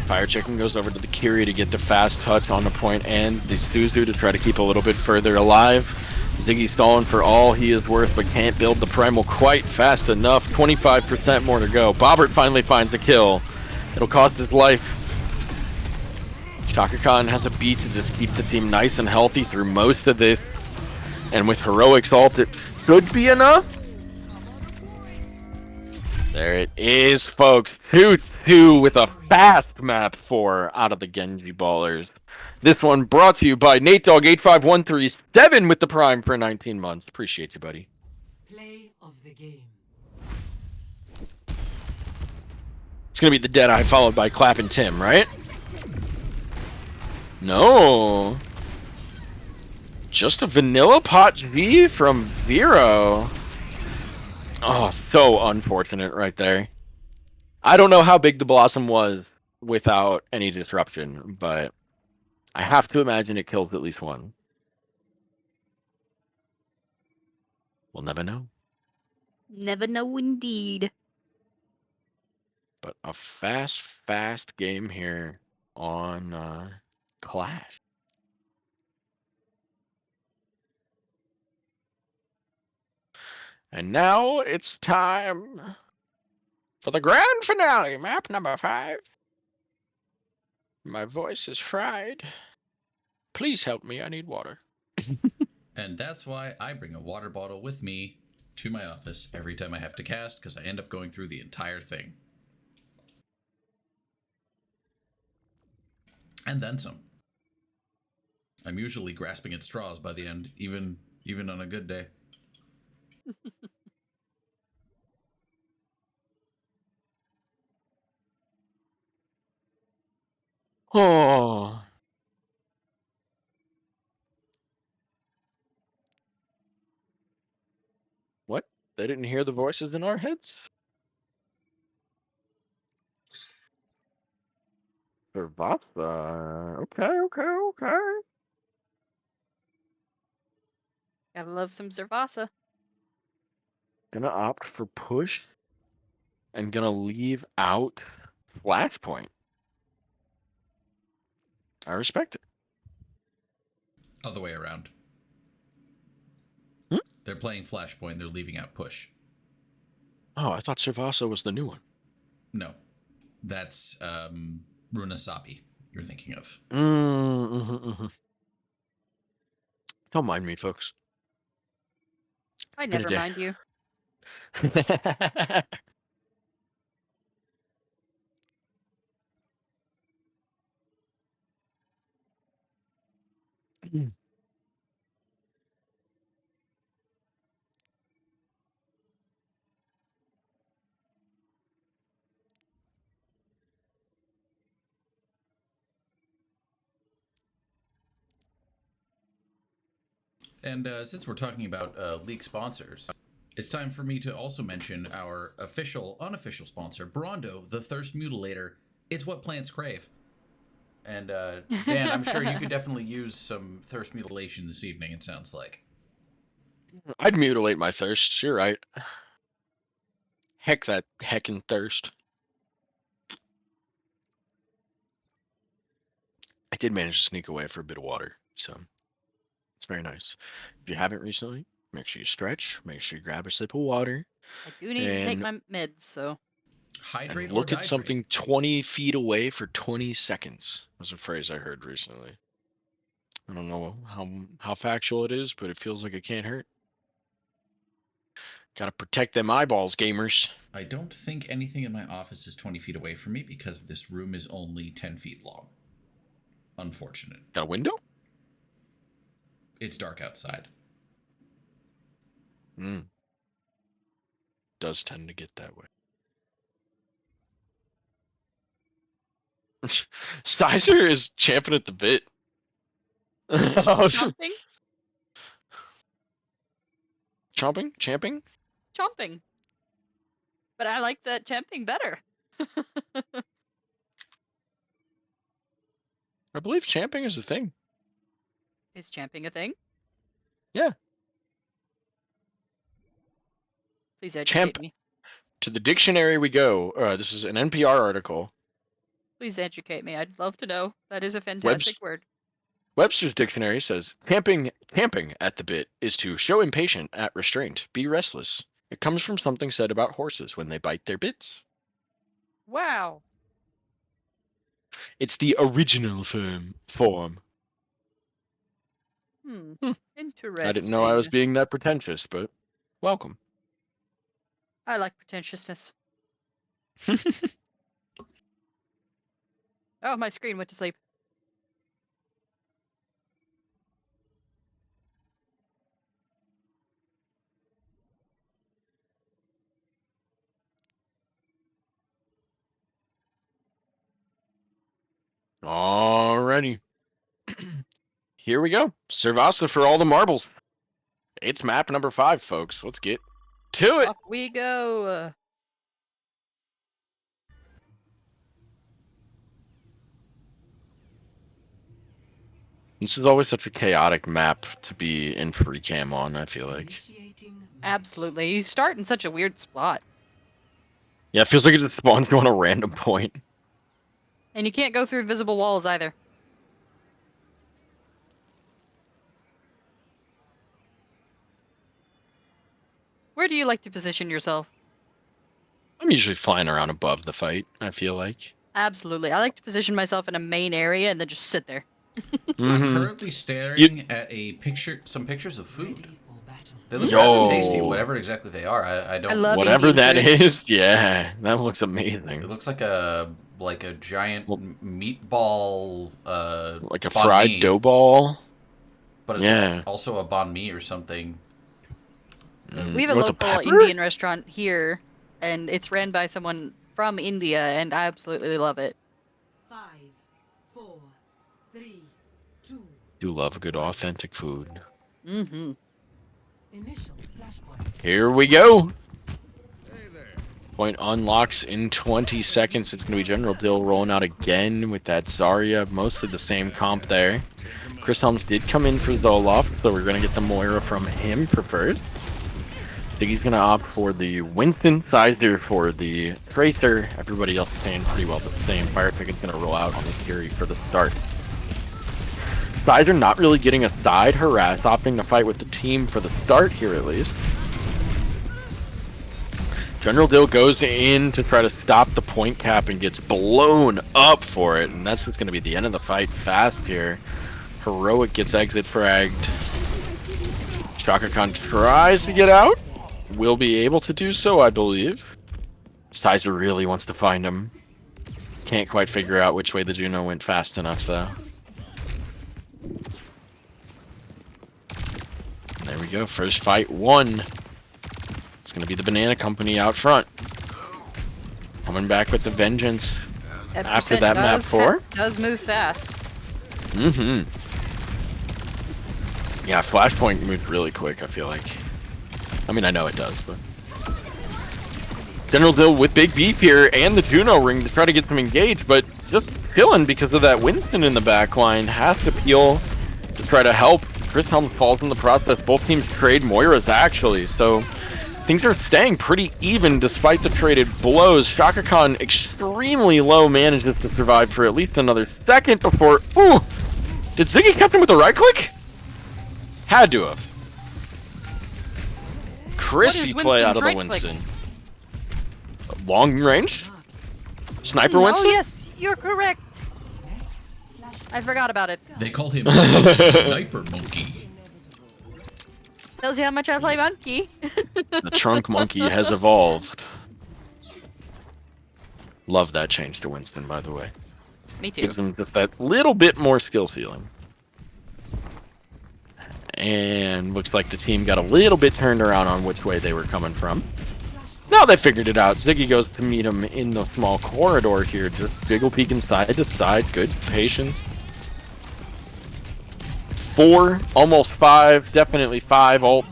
Speaker 1: Fire Chicken goes over to the Kiri to get the fast touch on the point and the Suzu to try to keep a little bit further alive. Ziggy stalling for all he is worth, but can't build the primal quite fast enough. 25% more to go. Bobbert finally finds the kill. It'll cost his life. Shaka Khan has a beat to just keep the team nice and healthy through most of this. And with Heroic's ult, it should be enough. There it is, folks. 2-2 with a fast map 4 out of the Genjiballers. This one brought to you by NateDog85137 with the Prime for 19 months. Appreciate you, buddy.
Speaker 4: Play of the game.
Speaker 1: It's gonna be the Deadeye followed by Clappin' Tim, right? No. Just a vanilla pot V from Zero. Oh, so unfortunate right there. I don't know how big the Blossom was without any disruption, but I have to imagine it kills at least one. We'll never know.
Speaker 2: Never know indeed.
Speaker 1: But a fast game here on Clash. And now it's time for the grand finale, map number 5. My voice is fried. Please help me, I need water.
Speaker 3: And that's why I bring a water bottle with me to my office every time I have to cast, because I end up going through the entire thing. And then some. I'm usually grasping at straws by the end, even on a good day.
Speaker 1: Oh. What? They didn't hear the voices in our heads? Servasa. Okay.
Speaker 2: Gotta love some Zervasa.
Speaker 1: Gonna opt for push and gonna leave out Flashpoint. I respect it.
Speaker 3: Other way around.
Speaker 1: Hmm?
Speaker 3: They're playing Flashpoint, they're leaving out Push.
Speaker 1: Oh, I thought Servasa was the new one.
Speaker 3: No. That's Runasapi you're thinking of.
Speaker 1: Don't mind me, folks.
Speaker 2: I
Speaker 1: Been a
Speaker 2: never
Speaker 1: day.
Speaker 2: mind you.
Speaker 3: And since we're talking about league sponsors, it's time for me to also mention our unofficial sponsor, Brondo, the Thirst Mutilator. It's what plants crave. And Dan, I'm sure you could definitely use some thirst mutilation this evening, it sounds like.
Speaker 1: I'd mutilate my thirst. You're right. Heck that heckin' thirst. I did manage to sneak away for a bit of water, so it's very nice. If you haven't recently, make sure you stretch. Make sure you grab a sip of water.
Speaker 2: I do need to take my meds, so.
Speaker 3: Hydrate
Speaker 1: And
Speaker 3: or
Speaker 1: look at
Speaker 3: dihydrate.
Speaker 1: something 20 feet away for 20 seconds. Was a phrase I heard recently. I don't know how factual it is, but it feels like it can't hurt. Gotta protect them eyeballs, gamers.
Speaker 3: I don't think anything in my office is 20 feet away from me because this room is only 10 feet long. Unfortunate.
Speaker 1: Got a window?
Speaker 3: It's dark outside.
Speaker 1: Does tend to get that way. Sizer is champing at the bit.
Speaker 2: Chomping?
Speaker 1: Champing?
Speaker 2: Chomping. But I like that champing better.
Speaker 1: I believe champing is a thing.
Speaker 2: Is champing a thing?
Speaker 1: Yeah.
Speaker 2: Please educate
Speaker 1: Champ.
Speaker 2: me.
Speaker 1: To the dictionary we go. This is an NPR article.
Speaker 2: Please educate me. I'd love to know. That is a
Speaker 1: Webs-
Speaker 2: fantastic word.
Speaker 1: Webster's dictionary says camping at the bit is to show impatient, at restraint, be restless. It comes from something said about horses when they bite their bits.
Speaker 2: Wow.
Speaker 1: It's the original form.
Speaker 2: Hmm.
Speaker 1: Hmm.
Speaker 2: Interesting.
Speaker 1: I didn't know I was being that pretentious, but welcome.
Speaker 2: I like pretentiousness. Oh, my screen went to sleep.
Speaker 1: Alrighty. Here we go. Servasa for all the marbles. It's map number 5, folks. Let's get to it.
Speaker 2: Off we go.
Speaker 1: This is always such a chaotic map to be in free cam on, I feel like.
Speaker 4: Initiating match.
Speaker 2: Absolutely. You start in such a weird spot.
Speaker 1: Yeah, it feels like it just spawns you on a random point.
Speaker 2: And you can't go through invisible walls either. Where do you like to position yourself?
Speaker 1: I'm usually flying around above the fight, I feel like.
Speaker 2: Absolutely. I like to position myself in a main area and then just sit there.
Speaker 3: I'm
Speaker 1: Mhm.
Speaker 3: currently staring at some pictures of food.
Speaker 4: Ready for battle.
Speaker 3: They look
Speaker 1: Yo.
Speaker 3: rather tasty, whatever exactly they are. I don't.
Speaker 2: I love
Speaker 1: Whatever
Speaker 2: Indian
Speaker 1: that
Speaker 2: food.
Speaker 1: is, yeah, that looks
Speaker 3: It
Speaker 1: amazing.
Speaker 3: looks like a giant
Speaker 1: Well-
Speaker 3: meatball.
Speaker 1: Like a
Speaker 3: banh
Speaker 1: fried
Speaker 3: mi,
Speaker 1: dough ball.
Speaker 3: but it's
Speaker 1: Yeah.
Speaker 3: also a banh mi or something.
Speaker 2: We have a
Speaker 1: With the
Speaker 2: local
Speaker 1: pepper?
Speaker 2: Indian restaurant here, and it's ran by someone from India, and I absolutely love it.
Speaker 4: 5, 4, 3, 2.
Speaker 1: Do love a good authentic food.
Speaker 2: Mm-hmm.
Speaker 4: Initial flashpoint.
Speaker 1: Here we go. Point unlocks in 20 seconds. It's going to be General Dill rolling out again with that Zarya. Mostly the same comp there. Chris Helms did come in for Zoloft, so we're going to get the Moira from him for first. Ziggy's going to opt for the Winston, Sizer for the Tracer. Everybody else is saying pretty well the same. Fire Ticket's going to roll out on the Fury for the start. Sizer not really getting a side harass, opting to fight with the team for the start here at least. General Dill goes in to try to stop the point cap and gets blown up for it, and that's what's going to be the end of the fight fast here. Heroic gets exit fragged. Shaka Khan tries to get out. Will be able to do so, I believe. Sizer really wants to find him. Can't quite figure out which way the Juno went fast enough, though. There we go, first fight won. It's gonna be the Banana Company out front. Coming back with the vengeance. After that map 4?
Speaker 2: Does move fast.
Speaker 1: Mm-hmm. Yeah, Flashpoint moved really quick, I feel like. I mean, I know it does, but... General Dill with Big Beef here and the Juno ring to try to get some engaged, but just chilling because of that Winston in the back line. Has to peel to try to help. Chris Helms falls in the process. Both teams trade Moiras, actually, so... Things are staying pretty even despite the traded blows. Shaka Khan extremely low manages to survive for at least another second before... Ooh! Did Ziggy catch him with a right click? Had to have. Crispy play out of the Winston. Long range? Sniper Winston?
Speaker 2: Oh yes, you're correct. I forgot about it.
Speaker 3: They call him Sniper Monkey.
Speaker 2: Tells you how much I play Monkey.
Speaker 1: The trunk monkey has evolved. Love that change to Winston, by the way.
Speaker 2: Me too.
Speaker 1: Gives him just that little bit more skill ceiling. And looks like the team got a little bit turned around on which way they were coming from. Now they figured it out. Ziggy goes to meet him in the small corridor here, just jiggle peeking side to side. Good patience. 4, almost 5, definitely 5. All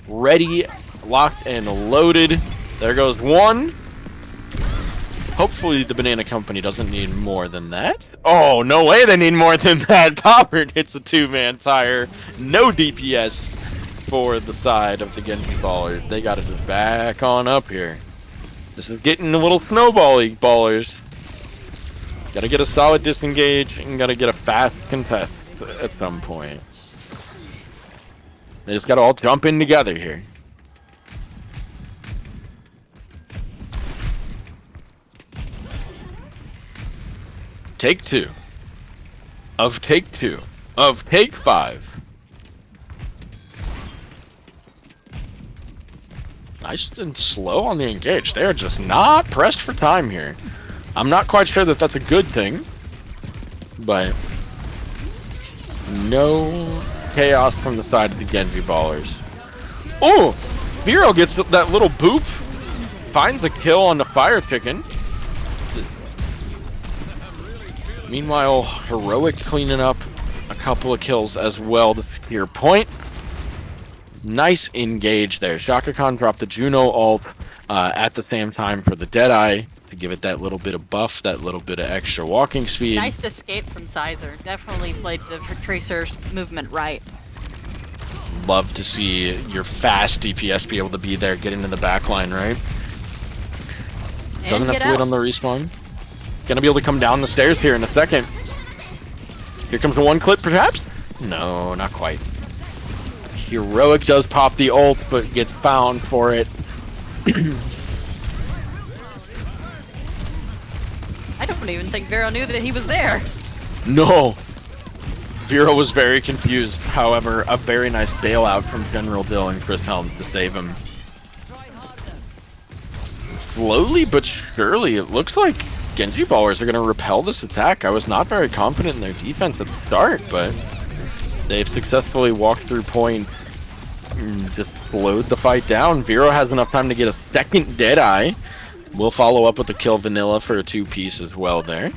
Speaker 1: ready, locked, and loaded. There goes 1. Hopefully the Banana Company doesn't need more than that. Oh, no way they need more than that. Bobbert hits a 2-man fire. No DPS. for the side of the Genjiballers. They gotta just back on up here. This is getting a little snowbally, ballers. Gotta get a solid disengage and gotta get a fast contest at some point. They just gotta all jump in together here. Take 2. Of take 2. Of take 5. Nice and slow on the engage. They're just not pressed for time here. I'm not quite sure that that's a good thing, but no chaos from the side of the Genjiballers. Oh! Vero gets that little boop. Finds a kill on the fire chicken. Meanwhile, Heroic cleaning up a couple of kills as well to secure point. Nice engage there. Shaka Khan dropped the Juno ult at the same time for the Deadeye to give it that little bit of buff, that little bit of extra walking speed.
Speaker 2: Nice escape from Sizer. Definitely played the Tracer movement right.
Speaker 1: Love to see your fast DPS be able to be there, get into the back line, right? Doesn't have to wait on the respawn. Gonna be able to come down the stairs here in a second. Here comes the one clip, perhaps? No, not quite. Heroic does pop the ult, but gets found for it.
Speaker 2: I don't even think Vero knew that he was there.
Speaker 1: No. Vero was very confused. However, a very nice bailout from General Dill and Chris Helms to save him. Slowly but surely, it looks like Genjiballers are going to repel this attack. I was not very confident in their defense at the start, but they've successfully walked through point and just slowed the fight down. Vero has enough time to get a second Deadeye. We'll follow up with a kill Vanilla for a 2-piece as well there.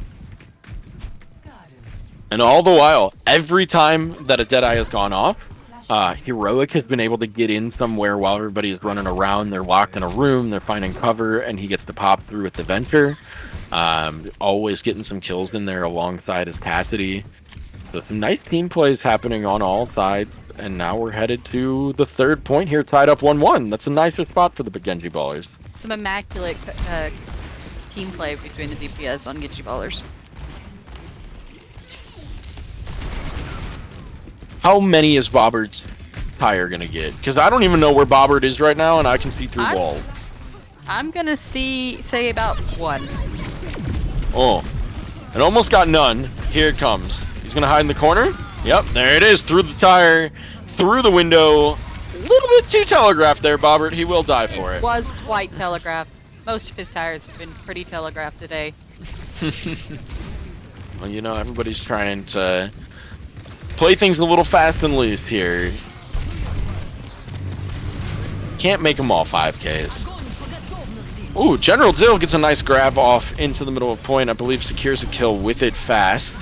Speaker 1: And all the while, every time that a Deadeye has gone off, Heroic has been able to get in somewhere while everybody is running around. They're locked in a room, they're finding cover, and he gets to pop through with the Venture. Always getting some kills in there alongside his Cassidy. So some nice team plays happening on all sides, and now we're headed to the third point here, tied up 1-1. That's a nicer spot for the Genjiballers.
Speaker 2: Some immaculate team play between the DPS on Genjiballers.
Speaker 1: How many is Bobbert's tire gonna get? Because I don't even know where Bobbert is right now, and I can see through walls.
Speaker 2: I'm gonna say about 1.
Speaker 1: Oh, it almost got none. Here it comes. He's gonna hide in the corner. Yep, there it is. Through the tire, through the window. A little bit too telegraphed there, Bobbert. He will die for it.
Speaker 2: It was quite telegraphed. Most of his tires have been pretty telegraphed today.
Speaker 1: Well, you know, everybody's trying to play things a little fast and loose here. Can't make them all 5Ks. Ooh, General Dill gets a nice grab off into the middle of point. I believe secures a kill with it fast.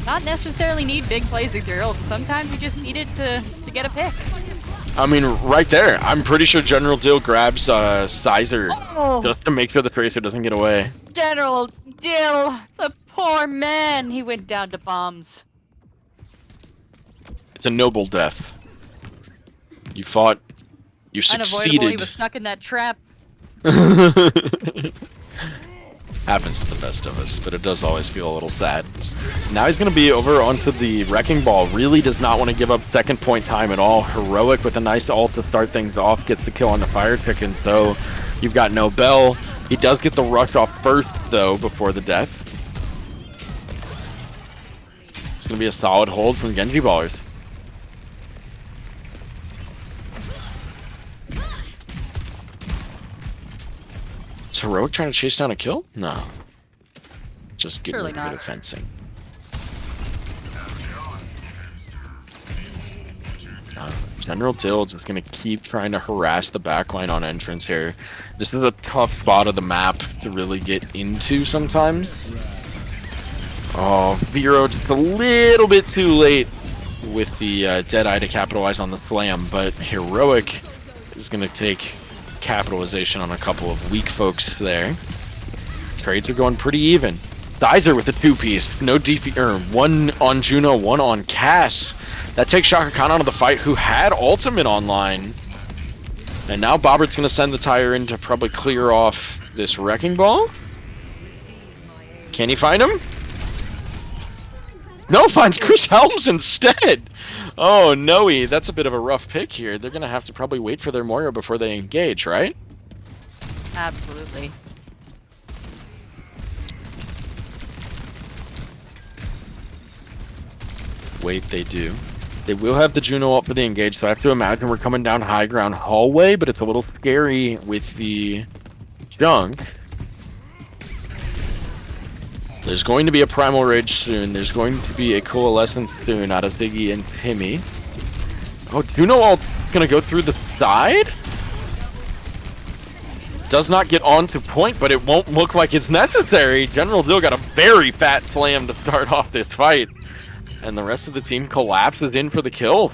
Speaker 2: Not necessarily need big plays with your ult. Sometimes you just need it to get a pick.
Speaker 1: I mean, right there. I'm pretty sure General Dill grabs Sizer just to make sure the Tracer doesn't get away.
Speaker 2: General Dill, the poor man. He went down to bombs.
Speaker 1: It's a noble death. You fought. You
Speaker 2: Unavoidable,
Speaker 1: succeeded.
Speaker 2: he was stuck in that trap.
Speaker 1: Happens to the best of us, but it does always feel a little sad. Now he's going to be over onto the Wrecking Ball. Really does not want to give up second point time at all. Heroic with a nice ult to start things off. Gets the kill on the Fire Chicken, so you've got no Bell. He does get the rush off first, though, before the death. It's going to be a solid hold from Genjiballers. Is Heroic trying to chase down a kill? No. Just getting
Speaker 2: Surely
Speaker 1: a bit
Speaker 2: not.
Speaker 1: of fencing. General Dill just going to keep trying to harass the backline on entrance here. This is a tough spot of the map to really get into sometimes. Oh, Vero just a little bit too late with the Deadeye to capitalize on the slam, but Heroic is going to take capitalization on a couple of weak folks there. Trades are going pretty even. Sizer with a 2-piece. No DP, one on Juno, one on Cass. That takes Shaka Khan out of the fight, who had ultimate online. And now Bobbert's gonna send the tire in to probably clear off this wrecking ball. Can he find him? No, finds Chris Helms instead. Oh no, that's a bit of a rough pick here. They're gonna have to probably wait for their Moira before they engage, right?
Speaker 2: Absolutely.
Speaker 1: Wait, they do. They will have the Juno up for the engage, so I have to imagine we're coming down high ground hallway, but it's a little scary with the junk. There's going to be a Primal Rage soon. There's going to be a Coalescence soon out of Ziggy and Timmy. Oh, Juno ult's gonna go through the side? Does not get onto point, but it won't look like it's necessary. General Dill got a very fat slam to start off this fight. And the rest of the team collapses in for the kills.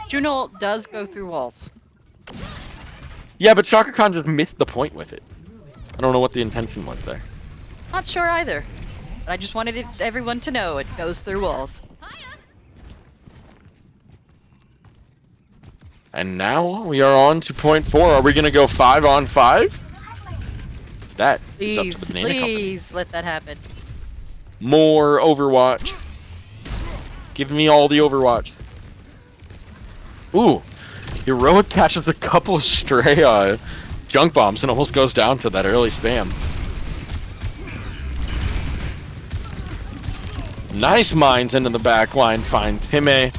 Speaker 2: Juno does go through walls.
Speaker 1: Yeah, but Shaka Khan just missed the point with it. I don't know what the intention was there.
Speaker 2: Not sure either. But I just wanted everyone to know it goes through walls.
Speaker 1: And now we are on to point 4. Are we going to go 5-on-5? That is up to the
Speaker 2: Please,
Speaker 1: Banana Company.
Speaker 2: please let that happen.
Speaker 1: More Overwatch. Give me all the Overwatch. Ooh. Heroic catches a couple of stray junk bombs and almost goes down to that early spam. Nice mines into the back line. Finds Timmy.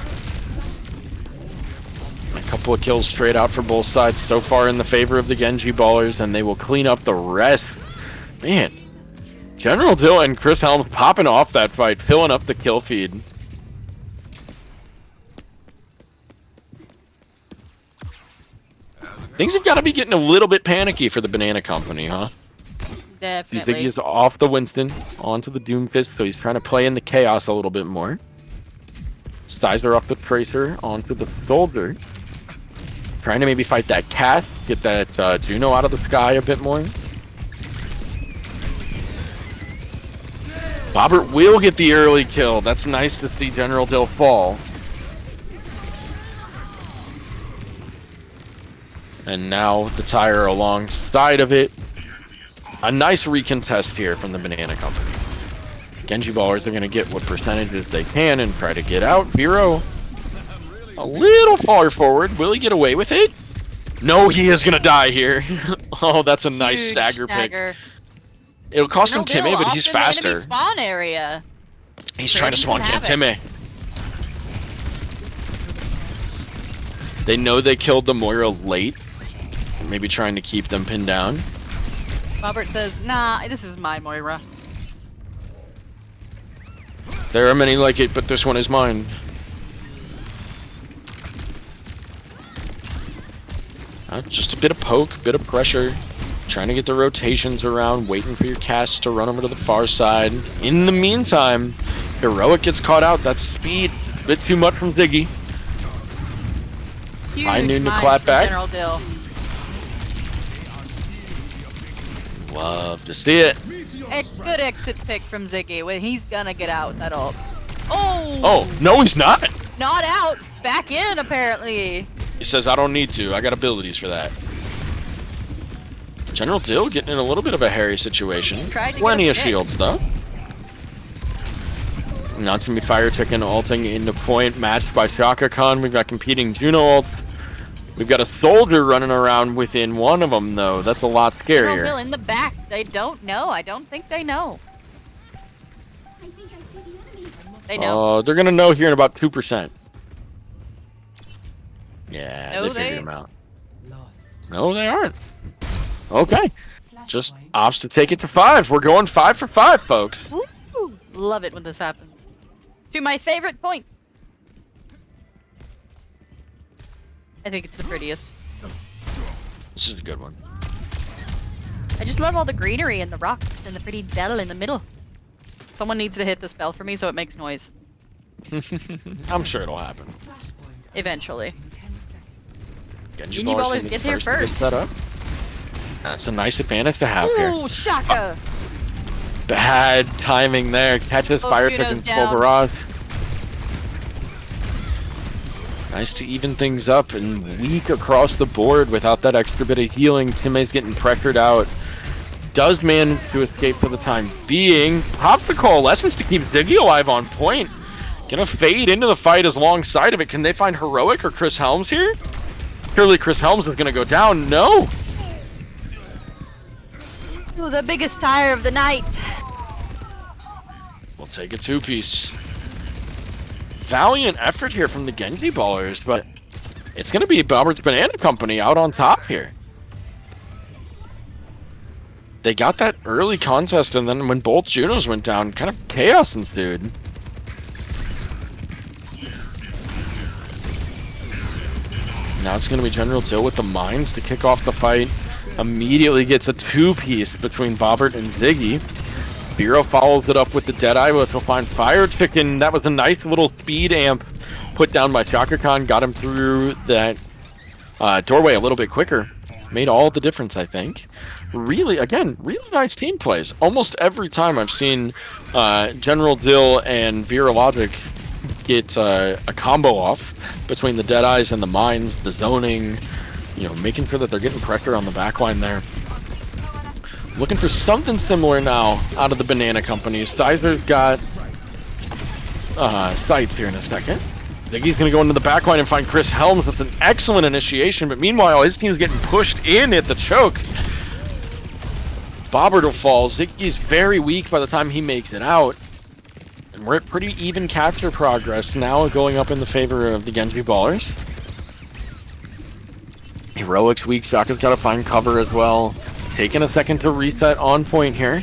Speaker 1: A couple of kills straight out for both sides so far in the favor of the Genjiballers, and they will clean up the rest. Man. General Dill and Chris Helms popping off that fight, filling up the kill feed. Things have got to be getting a little bit panicky for the Banana Company, huh?
Speaker 2: Definitely.
Speaker 1: Ziggy is off the Winston, onto the Doomfist, so he's trying to play in the Chaos a little bit more. Sizer off the Tracer, onto the Soldier. Trying to maybe fight that Cass, get that Juno out of the sky a bit more. Bobbert will get the early kill. That's nice to see General Dill fall. And now the tire alongside of it. A nice recontest here from the Banana Company. Genjiballers are going to get what percentages they can and try to get out. Vero, a little far forward. Will he get away with it? No, he is going to die here. Oh, that's a nice
Speaker 2: Huge
Speaker 1: stagger pick.
Speaker 2: stagger.
Speaker 1: It'll cost him
Speaker 2: General
Speaker 1: Timmy,
Speaker 2: Dill
Speaker 1: but he's
Speaker 2: off in the enemy
Speaker 1: faster.
Speaker 2: Spawn area.
Speaker 1: He's trying to spawn camp Timmy. They know they killed the Moira late. Maybe trying to keep them pinned down.
Speaker 2: Bobbert says, nah, this is my Moira.
Speaker 1: There are many like it, but this one is mine. Just a bit of poke, bit of pressure. Trying to get the rotations around, waiting for your casts to run over to the far side. In the meantime, Heroic gets caught out. That's speed. A bit too much from Ziggy. High noon to
Speaker 2: mines
Speaker 1: clap
Speaker 2: from
Speaker 1: back.
Speaker 2: General Dill.
Speaker 1: Love to see it.
Speaker 2: A good exit pick from Ziggy when he's gonna get out with that ult. Oh!
Speaker 1: Oh, no he's not.
Speaker 2: Not out! Back in, apparently!
Speaker 1: He says, I don't need to. I got abilities for that. General Dill getting in a little bit of a hairy situation.
Speaker 2: Tried to get
Speaker 1: Plenty
Speaker 2: a
Speaker 1: of
Speaker 2: pick.
Speaker 1: shields, though. Not to be fire ticking, ulting into point, matched by Shaka Khan. We've got competing Juno ults. We've got a Soldier running around within one of them, though. That's a lot
Speaker 2: General
Speaker 1: scarier.
Speaker 2: Dill in the back. They don't know. I don't think they know. They know.
Speaker 1: Oh, they're gonna know here in about 2%. Yeah,
Speaker 2: No,
Speaker 1: they figured him out.
Speaker 4: Lost.
Speaker 1: No, they aren't. Okay, just
Speaker 4: Flashpoint.
Speaker 1: opts to take it to 5. We're going 5 for 5, folks.
Speaker 2: Woo! Love it when this happens. To my favorite point. I think it's the prettiest.
Speaker 1: This is a good one.
Speaker 2: I just love all the greenery and the rocks and the pretty bell in the middle. Someone needs to hit this bell for me so it makes noise.
Speaker 1: I'm sure it'll happen.
Speaker 4: Flashpoint.
Speaker 2: Eventually.
Speaker 4: In 10 seconds.
Speaker 1: Genjiballers
Speaker 2: Ballers
Speaker 1: gonna
Speaker 2: get here
Speaker 1: to get
Speaker 2: first.
Speaker 1: set up. That's a nice advantage to have here.
Speaker 2: Ooh, Shaka!
Speaker 1: Bad timing there. Catches
Speaker 2: Oh,
Speaker 1: fire
Speaker 2: Juno's
Speaker 1: took
Speaker 2: down.
Speaker 1: full barrage. Nice to even things up and weak across the board without that extra bit of healing. Timmy's getting pressured out. Does manage to escape for the time being. Pops the coalescence to keep Ziggy alive on point. Gonna fade into the fight alongside of it. Can they find Heroic or Chris Helms here? Surely Chris Helms is gonna go down. No!
Speaker 2: Ooh, the biggest tire of the night.
Speaker 1: We'll take a two-piece. Valiant effort here from the Genjiballers, but it's going to be Bobbert's Banana Company out on top here. They got that early contest, and then when both Junos went down, kind of chaos ensued. Now it's going to be General Dill with the mines to kick off the fight. Immediately gets a two-piece between Bobbert and Ziggy. Zero follows it up with the Deadeye, but he'll find Fire Chicken. That was a nice little speed amp put down by Shaka Khan. Got him through that doorway a little bit quicker. Made all the difference, I think. Really, again, really nice team plays. Almost every time I've seen General Dill and Vera Logic get a combo off between the Deadeyes and the mines, the zoning, you know, making sure that they're getting pressure on the backline there. Looking for something similar now out of the Banana Company. Sizer's got sights here in a second. Ziggy's going to go into the backline and find Chris Helms. That's an excellent initiation, but meanwhile, his team's getting pushed in at the choke. Bobbert will fall. Ziggy's very weak by the time he makes it out. And we're at pretty even capture progress now, going up in the favor of the Genjiballers. Heroic's weak. Shaka's got to find cover as well. Taking a second to reset on point here.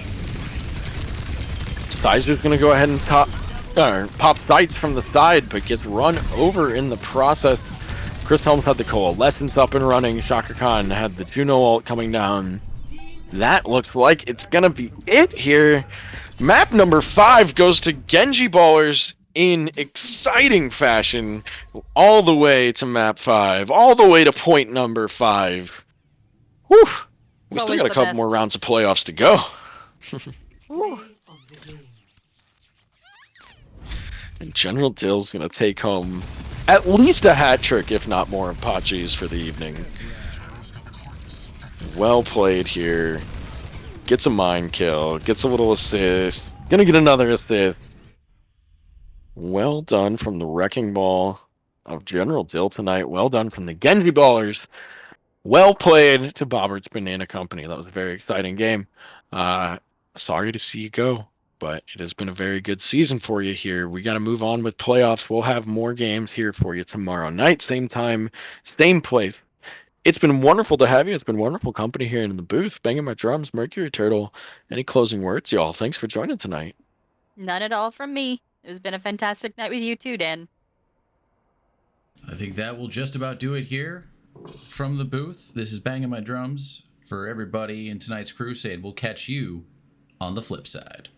Speaker 1: Sizer's going to go ahead and pop sights from the side, but gets run over in the process. Chris Helms had the Coalescence up and running. Shaka Khan had the Juno ult coming down. That looks like it's going to be it here. Map number 5 goes to Genjiballers in exciting fashion. All the way to map 5. All the way to point number 5. Whew. We still got a couple more rounds of playoffs to go. And General Dill's going to take home at least a hat trick, if not more, Apaches for the evening. Well played here. Gets a mine kill. Gets a little assist. Going to get another assist. Well done from the Wrecking Ball of General Dill tonight. Well done from the Genjiballers. Well played to Bobbert's Banana Company. That was a very exciting game. Sorry to see you go, but it has been a very good season for you here. We got to move on with playoffs. We'll have more games here for you tomorrow night, same time, same place. It's been wonderful to have you. It's been wonderful company here in the booth. Banging my drums, Mercury Turtle. Any closing words, y'all? Thanks for joining tonight.
Speaker 2: None at all from me. It's been a fantastic night with you too, Dan.
Speaker 3: I think that will just about do it here from the booth. This is Banging My Drums for everybody in tonight's crusade. We'll catch you on the flip side.